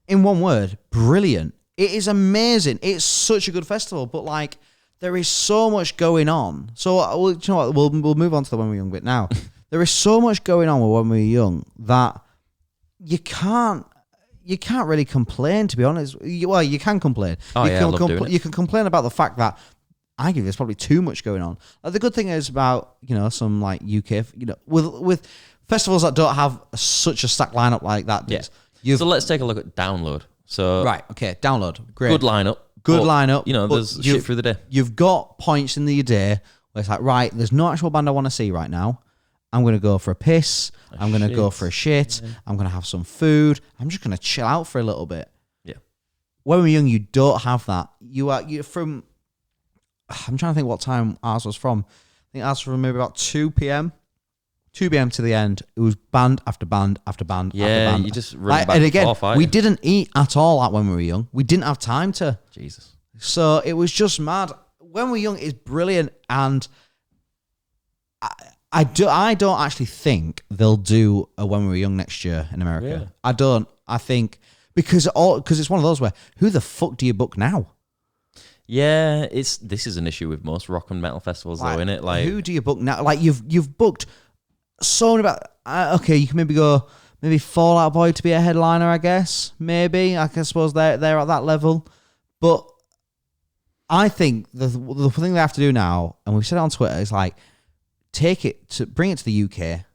in one word, brilliant. It is amazing. It's such a good festival. But, like... There is so much going on. So, you know what? We'll move on to the When We Were Young bit now. There is so much going on with When We Were Young that you can't really complain, to be honest. You can complain. Oh, I love doing it. You can complain about the fact that arguably there's probably too much going on. Like, the good thing is about some like UK, with festivals that don't have such a stacked lineup like that. Yeah. So let's take a look at Download. So right, okay, Download, great, good lineup. Good lineup. There's shit through the day. You've got points in the day where it's like, right, there's no actual band I want to see right now. I'm going to go for a piss. I'm going to go for a shit. Yeah. I'm going to have some food. I'm just going to chill out for a little bit. Yeah. When we're young, you don't have that. You're from... I'm trying to think what time ours was from. I think ours was from maybe about 2 p.m. 2 p.m. to the end. It was band after band after band after band. You just run back and again, and forth, we didn't eat at all when we were young. We didn't have time to. Jesus. So it was just mad. When We're Young is brilliant, and I don't actually think they'll do a When We Were Young next year in America. Really? I don't. I think because it's one of those where who the fuck do you book now? Yeah, this is an issue with most rock and metal festivals, though, isn't it? Like, who do you book now? Like you've booked so many. Okay, you can maybe Fall Out Boy to be a headliner. I guess maybe I suppose they're at that level, but I think the thing they have to do now, and we've said it on Twitter, is like bring it to the UK.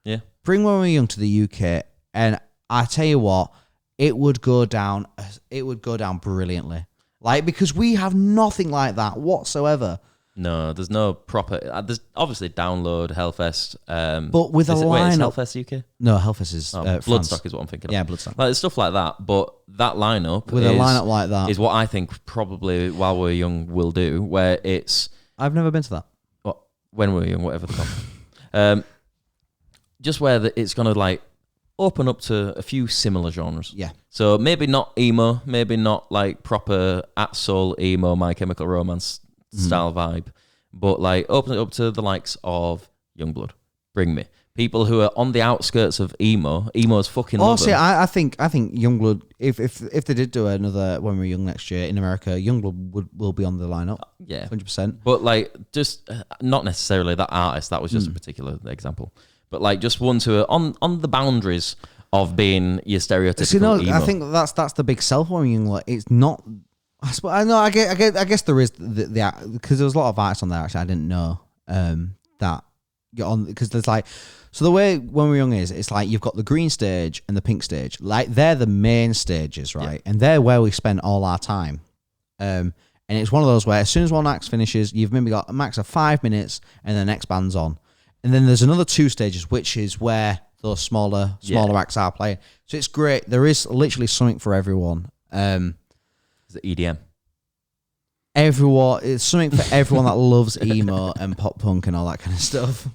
Yeah. Bring When We Were Young to the UK, and I tell you what, it would go down brilliantly. Like, because we have nothing like that whatsoever. No, there's no proper. There's obviously Download, Hellfest. But with a wait, is lineup, Hellfest UK? no, Hellfest is France. Bloodstock is what I'm thinking of. Yeah, Bloodstock. Like, there's stuff like that, but that lineup With a lineup like that is what I think probably While We're Young will do, where it's. I've never been to that. When We're Young, whatever the called. Just where it's going to like open up to a few similar genres. Yeah. So maybe not emo, maybe not like proper at-soul emo, My Chemical Romance style vibe, but like open it up to the likes of Youngblood, Bring Me. People who are on the outskirts of emo. Emo's fucking love them. I think Youngblood, if they did do another When We Were Young next year in America, Youngblood will be on the lineup. Yeah. 100%. But like, just not necessarily that artist, that was just a particular example. But like, just ones who are on the boundaries of being your stereotypical emo. I think that's the big sell for Young. Like, it's not. I guess there is the because there was a lot of artists on there actually I didn't know that get on, because there's like, so the way When We Were Young is, it's like you've got the green stage and the pink stage, like they're the main stages, right? Yeah. And they're where we spend all our time. And it's one of those where as soon as one act finishes, you've maybe got a max of 5 minutes and the next band's on. And then there's another 2 stages, which is where those smaller acts are playing. So it's great. There is literally something for everyone. Is it EDM? It's something for everyone that loves emo and pop punk and all that kind of stuff.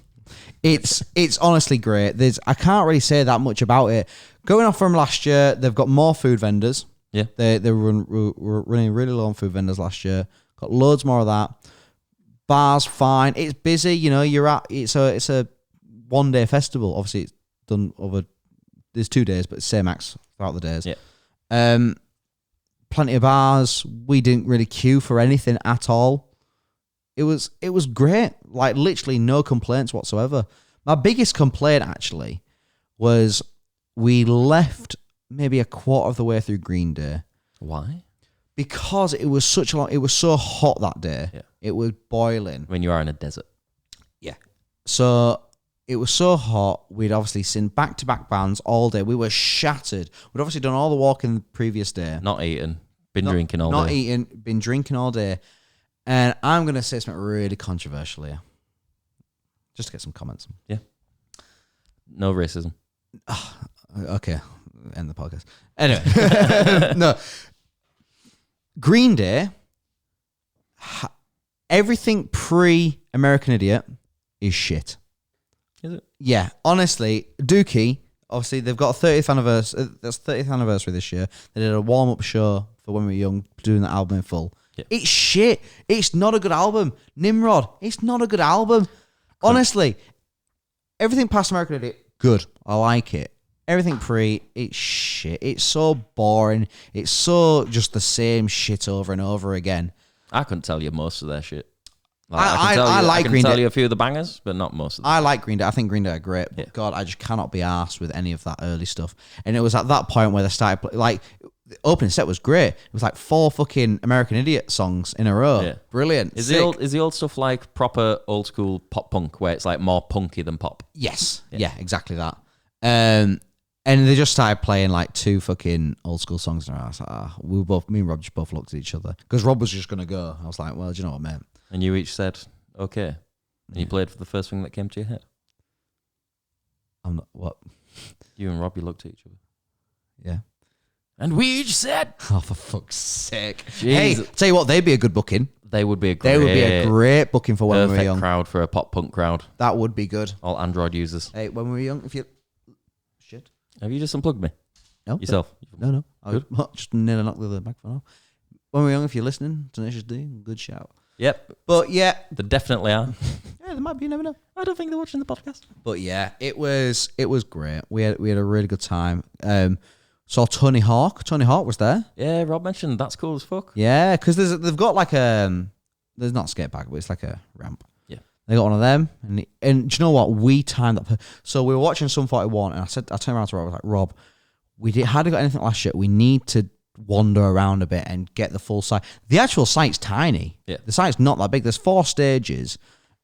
It's honestly great. I can't really say that much about it. Going off from last year, they've got more food vendors. Yeah, they were running really low on food vendors last year. Got loads more of that. Bars, fine. It's busy. You know, it's a 1 day festival. Obviously, it's done over. There's 2 days, but it's same acts throughout the days. Yeah. Plenty of bars. We didn't really queue for anything at all. It was great. Like literally no complaints whatsoever. My biggest complaint actually was we left maybe a quarter of the way through Green Day. Why? Because it was so hot that day. Yeah. It was boiling. When you are in a desert. Yeah. So it was so hot. We'd obviously seen back-to-back bands all day. We were shattered. We'd obviously done all the walking the previous day. Not eating. Drinking all day. Not eating. Been drinking all day. And I'm going to say something really controversial here. Just to get some comments. Yeah. No racism. Okay. End the podcast. Anyway. No. Green Day, everything pre-American Idiot is shit. Is it? Yeah, honestly, Dookie, obviously they've got a 30th anniversary. That's 30th anniversary this year. They did a warm-up show for When We Were Young, doing the album in full. Yeah. It's shit. It's not a good album. Nimrod, it's not a good album. Honestly, everything past American Idiot, good. I like it. Everything pre, it's shit. It's so boring. It's so just the same shit over and over again. I couldn't tell you most of their shit. I like Green Day. I can tell you a few of the bangers, but not most of them. I like Green Day. I think Green Day are great. But God, I just cannot be arsed with any of that early stuff. And it was at that point where they started, like, the opening set was great. It was like 4 fucking American Idiot songs in a row. Yeah. Brilliant. Is the old stuff like proper old school pop punk, where it's like more punky than pop? Yes. Yeah, exactly that. And they just started playing like 2 fucking old school songs in a row. I was like, me and Rob just both looked at each other. Because Rob was just going to go. I was like, well, do you know what, mate? And you each said, okay. And you played for the first thing that came to your head. I'm not, what? You and Robbie looked at each other. Yeah. And we each said, oh, for fuck's sake. Jeez. Hey, tell you what, they'd be a good booking. They would be a great booking for When We Were Young. Perfect crowd for a pop punk crowd. That would be good. All Android users. Hey, When We Were Young, if you... Shit. Have you just unplugged me? No. Yourself? No. I just nearly knocked the microphone off. When We Were Young, if you're listening, Tenacious D, good shout. Yep. But yeah. They definitely are. Yeah, they might be, you never know. I don't think they're watching the podcast. But yeah, it was great. We had a really good time. Saw Tony Hawk. Tony Hawk was there. Yeah, Rob mentioned that's cool as fuck. Yeah, because they've got like there's not a skate park, but it's like a ramp. Yeah. They got one of them, and do you know what? We timed that. So we were watching Sum 41, and I turned around to Rob. I was like, Rob, hardly got anything last year. We need to wander around a bit and get the full site. The actual site's tiny. Yeah. The site's not that big. There's 4 stages,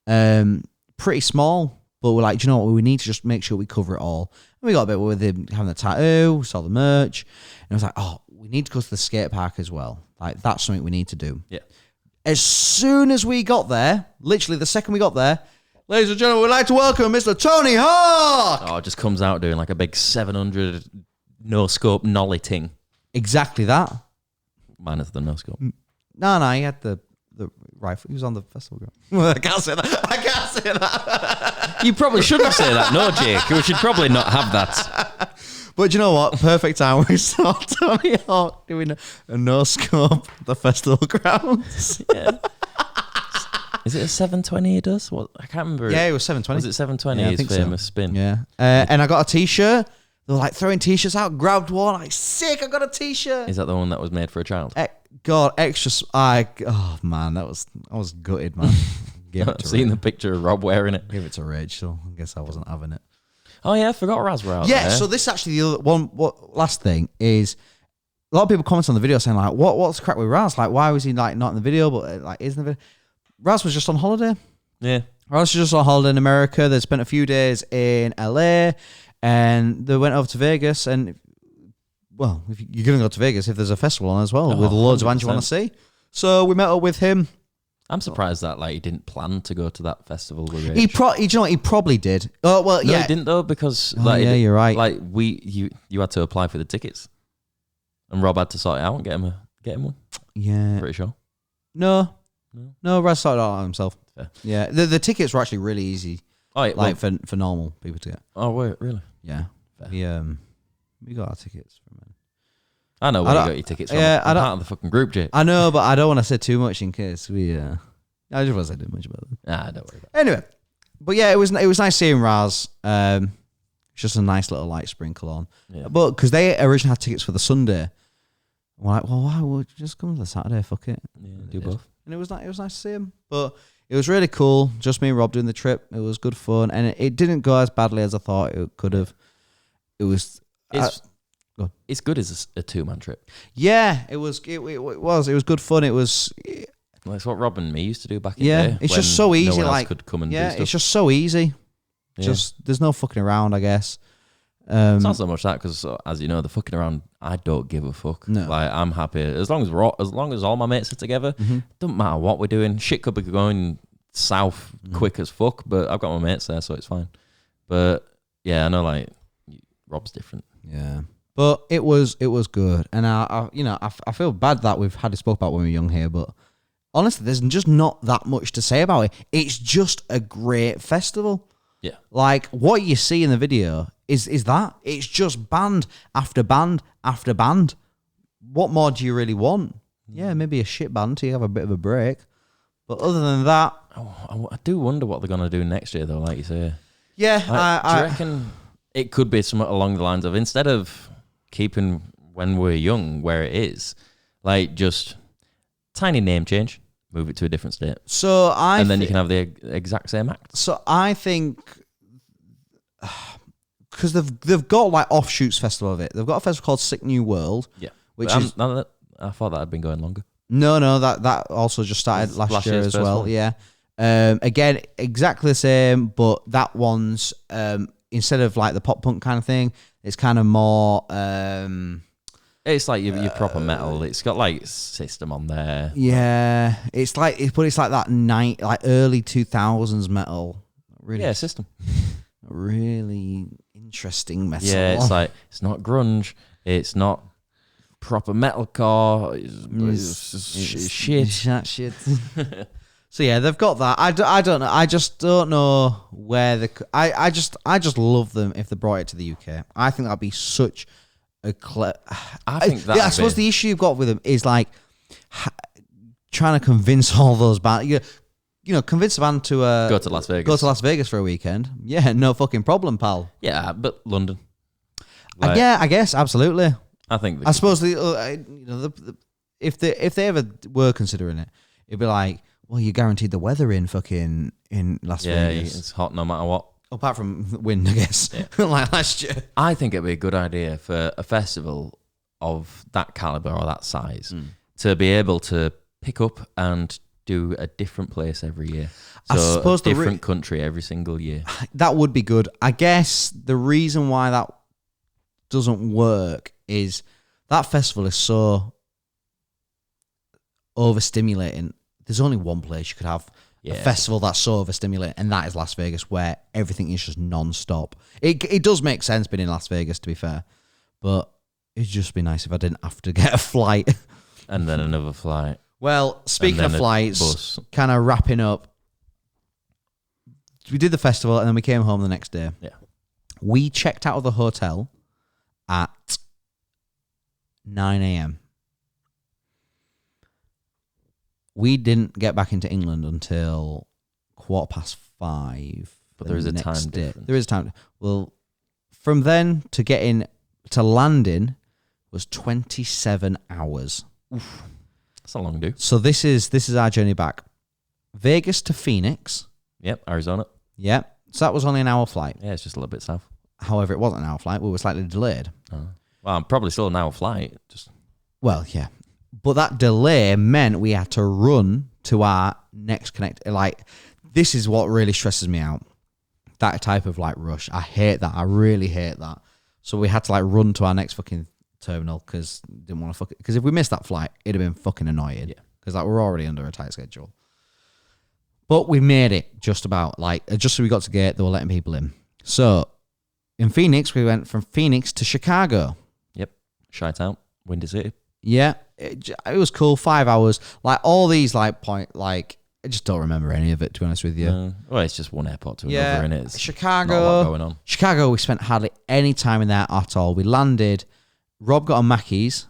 pretty small. But we're like, do you know what? We need to just make sure we cover it all. And we got a bit with him having the tattoo, saw the merch, and I was like, oh, we need to go to the skate park as well. Like, that's something we need to do. Yeah. As soon as we got there, literally the second we got there, ladies and gentlemen, we'd like to welcome Mr. Tony Hawk. Oh, it just comes out doing like a big 700 no scope nollie ting. Exactly that. Minus the no scope. No, he had the rifle. He was on the festival ground. I can't say that. You probably shouldn't say that. No, Jake. We should probably not have that. But you know what? Perfect time. We saw Tony Hawk doing a no scope at the festival grounds. Yeah. Is it a 720 he does? What? I can't remember. Yeah, it was 720. Was it 720? Yeah, I his think famous so. spin. Yeah. And I got a t-shirt. They were like throwing t-shirts out, grabbed one, like, sick, I got a t-shirt. Is that the one that was made for a child? God, extra. Oh man, I was gutted, man. I've seen the picture of Rob wearing it. Give it to Rachel. I guess I wasn't having it. Oh yeah, I forgot Raz were out Yeah, there. so this actually the other one. What last thing is, a lot of people comment on the video saying like, what's the crack with Raz? Like, why was he like not in the video, but like is in the video? Raz was just on holiday. Yeah. Raz was just on holiday in America. They spent a few days in LA, and they went over to Vegas. And well, if you're gonna go to Vegas, if there's a festival on as well, with loads of bands you want to see. So we met up with him. I'm surprised that like he didn't plan to go to that festival with Rach. You know what? He probably did. Oh well, No, yeah, he didn't though because yeah, you're right. Like you had to apply for the tickets, and Rob had to sort it out and get him one. Yeah, Pretty sure. No, Raz sorted it out himself. Fair. Yeah, the tickets were actually really easy, Oh, like for normal people to get. Oh wait, really? Yeah, Fair. we got our tickets from him. I know where you got your tickets from. Yeah, I'm part of the fucking group, Jake. I know, but I don't want to say too much in case we. I just want to say too much about them. Nah, don't worry about it. Anyway, but yeah, it was nice seeing Raz. It's just a nice little light sprinkle on. Yeah. But because they originally had tickets for the Sunday, we're like, well, why would you just come to the Saturday? Fuck it. Yeah, do both. And it was nice to see him. But it was really cool. Just me and Rob doing the trip. It was good fun, and it didn't go as badly as I thought it could have. It was. It's good as a 2-man trip. Yeah, it was. It was. It was good fun. It was. Well, it's what Rob and me used to do back in the day. It's just so easy. No one else like, could come and do yeah, stuff. it's just so easy. Yeah. Just there's no fucking around, I guess. It's not so much that because, as you know, the fucking around, I don't give a fuck. No. Like I'm happy as long as all my mates are together. Doesn't matter what we're doing. Shit could be going south quick as fuck, but I've got my mates there, so it's fine. But yeah, I know like Rob's different. Yeah, but it was good, and I feel bad that we've had to spoke about when we were young here, but honestly, there's just not that much to say about it. It's just a great festival. Yeah, like what you see in the video is that it's just band after band after band. What more do you really want? Yeah, maybe a shit band to have a bit of a break, but other than that, I do wonder what they're gonna do next year, though. Like you say, yeah, do you reckon it could be something along the lines of instead of keeping when we're young where it is, like just tiny name change, move it to a different state. So and then you can have the exact same act. So I think because they've got like offshoots festival of it. They've got a festival called Sick New World. Yeah, which I thought that had been going longer. No, that also just started last year as well. One. Yeah. Again, exactly the same, but that one's instead of like the pop punk kind of thing, it's kind of more. It's like your proper metal. It's got like System on there. Yeah, it's like that early 2000s metal. Really, yeah, System. Really interesting metal. Yeah, it's like it's not grunge. It's not proper metalcore. It's shit. So yeah, they've got that. I don't know. I just don't know where I just love them if they brought it to the UK. I think that'd be such a I think that. I suppose the issue you've got with them is like trying to convince all those bands. You know, convince a band to go to Las Vegas. Go to Las Vegas for a weekend. Yeah, no fucking problem, pal. Yeah, but London. Yeah, I guess absolutely. I think. I suppose if they ever were considering it, it'd be like, well, you guaranteed the weather in Las Vegas. Yeah, it's hot no matter what. Apart from wind, I guess. Yeah. Like last year. I think it'd be a good idea for a festival of that caliber or that size to be able to pick up and do a different place every year. So I suppose a different country every single year. That would be good. I guess the reason why that doesn't work is that festival is so overstimulating. There's only one place you could have a festival that's so overstimulating, and that is Las Vegas, where everything is just non-stop. It does make sense being in Las Vegas, to be fair, but it'd just be nice if I didn't have to get a flight. And then another flight. Well, speaking of flights, kind of wrapping up, we did the festival and then we came home the next day. Yeah. We checked out of the hotel at 9 a.m. We didn't get back into England until 5:15. But there is a time difference. There is a time. Well, from then to getting to landing was 27 hours. Oof. That's a long do. So this is our journey back. Vegas to Phoenix. Yep, Arizona. Yep. So that was only an hour flight. Yeah, it's just a little bit south. However, it wasn't an hour flight. We were slightly delayed. Oh. Well, I'm probably still an hour flight. Well, yeah. But that delay meant we had to run to our next connect. Like, this is what really stresses me out. That type of like rush. I hate that. I really hate that. So we had to like run to our next fucking terminal because didn't want to fuck it. Because if we missed that flight, it'd have been fucking annoying. Yeah. Because like we're already under a tight schedule. But we made it just about. Like, just so we got to gate, they were letting people in. So in Phoenix, we went from Phoenix to Chicago. Yep. Chi-town, Windy City. Yeah. It was cool. 5 hours. Like all these like I just don't remember any of it, to be honest with you. Well, it's just one airport to another, and it's Chicago. Not a lot going on. Chicago, we spent hardly any time in there at all. We landed. Rob got a Mackey's.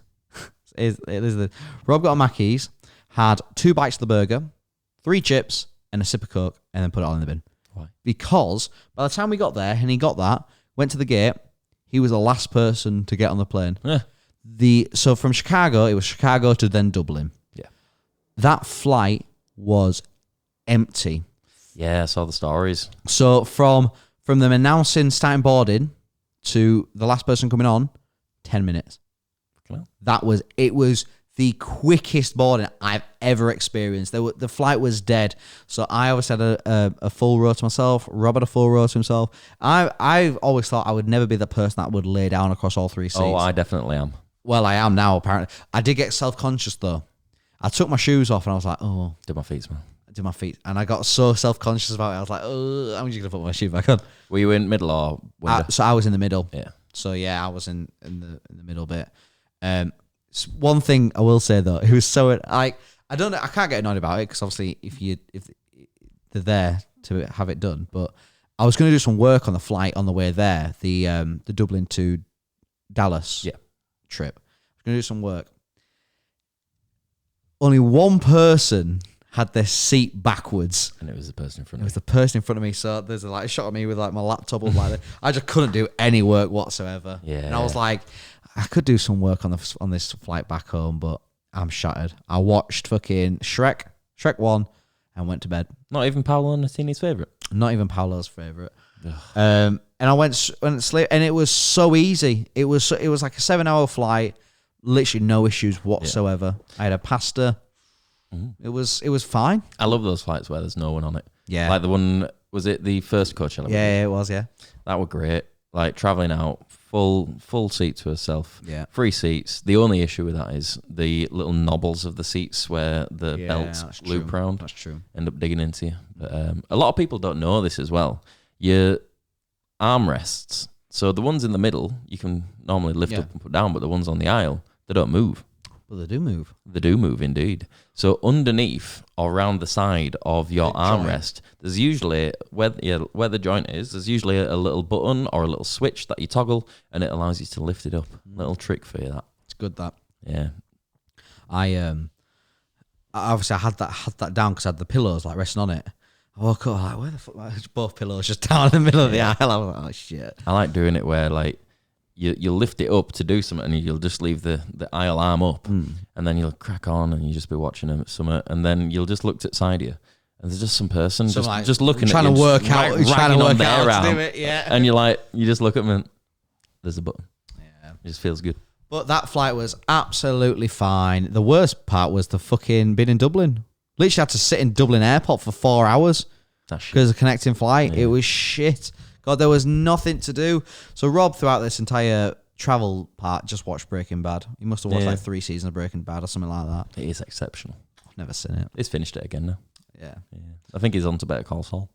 Rob got a Mackey's, had 2 bites of the burger, 3 chips, and a sip of Coke, and then put it all in the bin. Why? Because by the time we got there, and he got that, went to the gate, he was the last person to get on the plane. So from Chicago, it was Chicago to then Dublin. Yeah. That flight was empty. Yeah, I saw the stories. So from them announcing starting boarding to the last person coming on, 10 minutes. Cool. It was the quickest boarding I've ever experienced. The flight was dead. So I always had a full row to myself. Rob had a full row to himself. I've always thought I would never be the person that would lay down across all 3 seats. Oh, I definitely am. Well, I am now, apparently. I did get self-conscious, though. I took my shoes off and I was like, oh. Did my feet smell? Did my feet. And I got so self-conscious about it. I was like, oh, I'm just going to put my shoe back on. Were you in middle or window? So I was in the middle. Yeah. So, yeah, I was in the middle bit. One thing I will say, though, it was so... I don't know. I can't get annoyed about it because, obviously, if they're there to have it done. But I was going to do some work on the flight on the way there, the Dublin to Dallas trip. I was going to do some work. Only one person had their seat backwards. And it was the person in front of me. It was the person in front of me. So there's a shot of me with like my laptop up like that. I just couldn't do any work whatsoever. Yeah. And I was like, I could do some work on this flight back home, but I'm shattered. I watched fucking Shrek 1, and went to bed. Not even Paolo Nutini's favourite? Not even Paolo's favourite. And I went to sleep, and it was so easy. It was like a 7-hour flight. Literally no issues whatsoever. Yeah. I had a pasta. Mm-hmm. It was fine. I love those flights where there's no one on it. Yeah. Like the one, was it the first Coachella? Yeah, it was, yeah. That were great. Like travelling out, full seat to herself. Yeah. 3 seats. The only issue with that is the little knobbles of the seats where the belts loop round. That's true. End up digging into you. But a lot of people don't know this as well. Your armrests, so the ones in the middle, you can normally lift up and put down, but the ones on the aisle, they don't move. Well, they do move. They do move, indeed. So underneath or around the side of your armrest, there's usually, where the joint is, there's usually a little button or a little switch that you toggle, and it allows you to lift it up. Little trick for you, that. It's good, that. Yeah. Obviously I had that down because I had the pillows like resting on it. I woke up like, where the fuck? Both pillows just down in the middle of the aisle. I was like, oh shit. I like doing it where like you'll lift it up to do something, and you'll just leave the aisle arm up, and then you'll crack on, and you just be watching them at something, and then you'll just look to the side of you, and there's just some person just looking trying at you, to work out, trying to work out arm, to do it, yeah. And you just look at them, and there's a button. Yeah, it just feels good. But that flight was absolutely fine. The worst part was the fucking being in Dublin. Literally had to sit in Dublin airport for 4 hours because of connecting flight. Yeah. It was shit. God, there was nothing to do. So Rob, throughout this entire travel part, just watched Breaking Bad. He must have watched like 3 seasons of Breaking Bad or something like that. It is exceptional. I've never seen it. He's finished it again now. Yeah. I think he's on to Better Call Saul.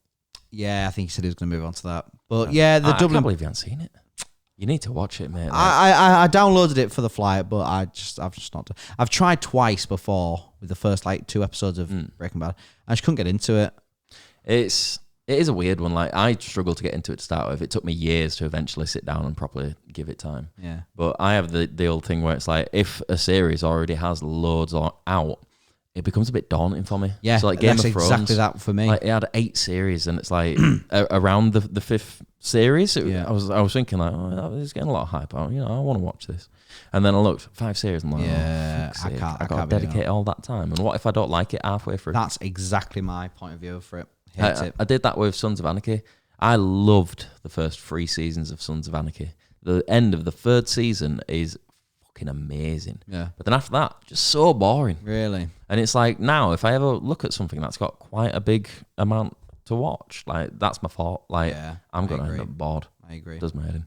Yeah, I think he said he was going to move on to that. But yeah, the Dublin. I can't believe you haven't seen it. You need to watch it, mate. I downloaded it for the flight, but I've just not. I've tried twice before with the first like 2 episodes of Breaking Bad. I just couldn't get into it. It is a weird one. Like I struggled to get into it to start with. It took me years to eventually sit down and properly give it time. Yeah. But I have the old thing where it's like if a series already has loads out, it becomes a bit daunting for me. Yeah. So like Game of Thrones, exactly that for me. Like it had 8 series, and it's like around the 5th series. I was thinking like, oh, it's getting a lot of hype out. You know, I want to watch this. And then I looked 5 series. I'm like, yeah, I can't dedicate all that time. And what if I don't like it halfway through? That's exactly my point of view for it. I did that with Sons of Anarchy. I loved the first 3 seasons of Sons of Anarchy. The end of the 3rd season is fucking amazing. Yeah. But then after that, just so boring. Really? And it's like now, if I ever look at something that's got quite a big amount to watch, like that's my fault. Like I'm going to end up bored. I agree. Does my head in.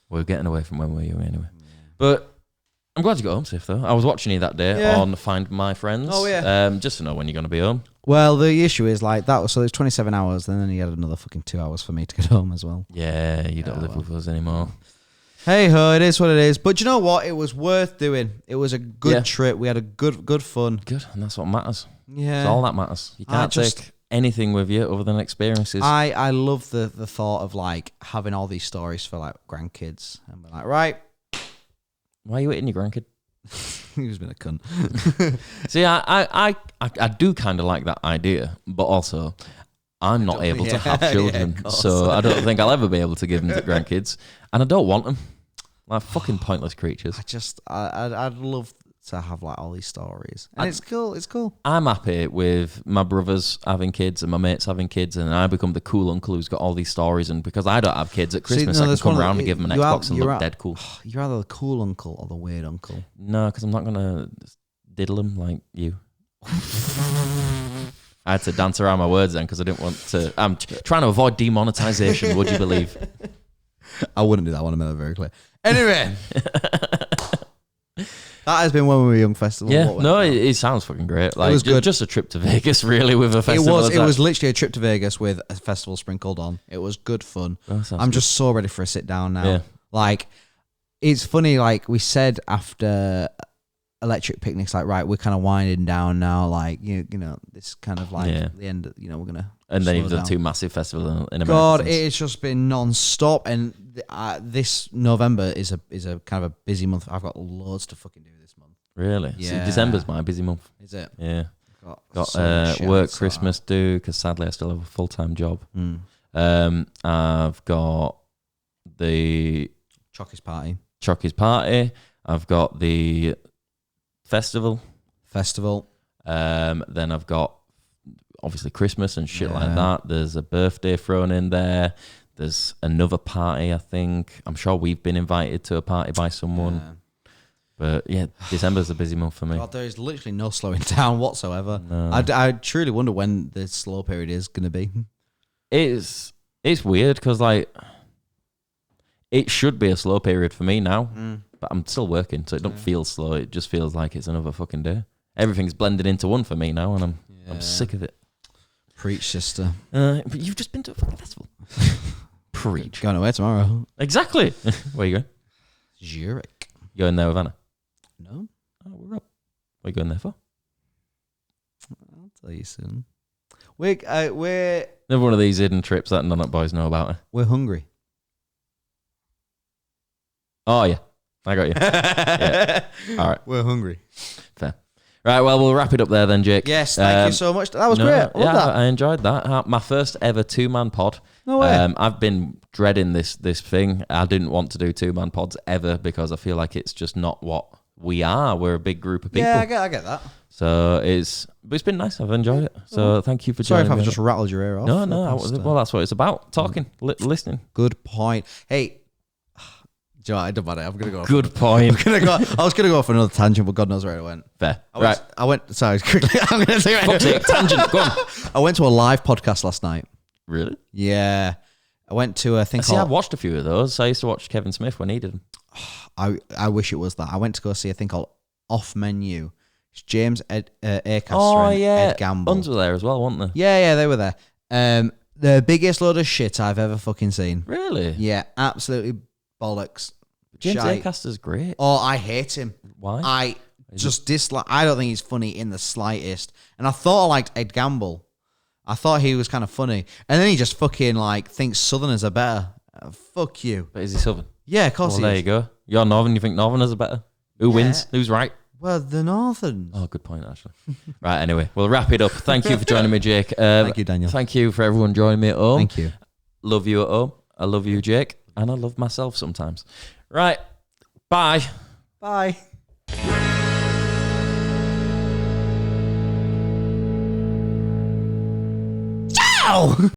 We're getting away from when we were anyway. Yeah. But I'm glad you got home safe though. I was watching you that day on Find My Friends. Oh yeah. Just to know when you're going to be home. Well, the issue is like that. So there's 27 hours, and then you had another fucking 2 hours for me to get home as well. Yeah, you don't live with us anymore. Hey ho, it is what it is. But you know what? It was worth doing. It was a good trip. We had a good fun. Good, and that's what matters. Yeah, it's all that matters. You can't take anything with you other than experiences. I love the thought of like having all these stories for like grandkids, and we're like, right. Why are you hitting your grandkid? He's been a cunt. See, I do kind of like that idea, but also I'm not able to have children, so I don't think I'll ever be able to give them to grandkids, and I don't want them. Like fucking pointless creatures. I'd love to have like all these stories, and it's cool. It's cool. I'm happy with my brothers having kids and my mates having kids, and I become the cool uncle who's got all these stories. And because I don't have kids at Christmas, I can come around and give them an Xbox and look dead cool. You're either the cool uncle or the weird uncle. No, because I'm not gonna diddle them like you. I had to dance around my words then because I didn't want to. I'm trying to avoid demonetization. Would you believe? I wouldn't do that. I want to make that very clear. Anyway. That has been When We Were Young festival. Yeah, no, it sounds fucking great. Like, it was good. Just a trip to Vegas, really, with a festival. It was literally a trip to Vegas with a festival sprinkled on. It was good fun. I'm just so ready for a sit down now. Yeah. Like, it's funny. Like we said after Electric Picnics, like right, we're kind of winding down now. Like you know, this kind of like the end. You know, we're gonna. And then you've done 2 massive festivals in America. God, it's just been non-stop. And this November is a kind of a busy month. I've got loads to fucking do this month. Really? Yeah. See, December's my busy month. Is it? Yeah. Got so work Christmas due because sadly I still have a full-time job. I've got the Chocky's party. I've got the festival. Then I've got obviously Christmas and shit like that. There's a birthday thrown in there. There's another party, I think. I'm sure we've been invited to a party by someone. Yeah. But yeah, December's a busy month for me. God, there is literally no slowing down whatsoever. No. I truly wonder when the slow period is going to be. It's weird because like it should be a slow period for me now, but I'm still working, so it don't feel slow. It just feels like it's another fucking day. Everything's blended into one for me now, and I'm sick of it. Preach, sister. But you've just been to a fucking festival. Preach. Going away tomorrow. Exactly. Where you going? Zurich. You going there with Anna? No. Oh, we're up. What are you going there for? I'll tell you soon. We're Never one of these hidden trips that none of boys know about. We're hungry. Oh yeah, I got you. Yeah. All right, we're hungry. Fair. Right, well, we'll wrap it up there then, Jake. Yes, thank you so much. That was great. I love that. I enjoyed that. My first ever 2-man pod. No way. I've been dreading this thing. I didn't want to do 2-man pods ever because I feel like it's just not what we are. We're a big group of people. Yeah, I get that. So it's been nice. I've enjoyed it. So thank you for joining me. Sorry if I've just rattled your ear off. No. Well, that's what it's about. Talking, listening. Good point. Hey, Do you know what? I don't matter. I'm gonna go. Good point. I was gonna go off another tangent, but God knows where it went. Fair. I went. Sorry, quickly. I'm gonna say right. Tangent. Go on. I went to a live podcast last night. Really? Yeah. I went to a thing. I watched a few of those. I used to watch Kevin Smith when he did them. I wish it was that. I went to go see a thing called Off Menu. It's James Acaster and Ed Gamble. Buns were there as well, weren't they? Yeah, they were there. The biggest load of shit I've ever fucking seen. Really? Yeah, absolutely bollocks. James Acaster's great. Oh, I hate him. Why? I just dislike. I don't think he's funny in the slightest. And I thought I liked Ed Gamble. I thought he was kind of funny, and then he just fucking like thinks Southerners are better. Fuck you. But is he Southern? Yeah, of course. Well, there you go. You're Northern. You think Northerners are better? Who wins? Who's right? Well, the Northerns. Oh, good point, actually. Right, anyway, we'll wrap it up. Thank you for joining me, Jake. Thank you, Daniel. Thank you for everyone joining me at home. Thank you. Love you at home. I love you, Jake. And I love myself sometimes. Right. Bye. Bye. Ciao!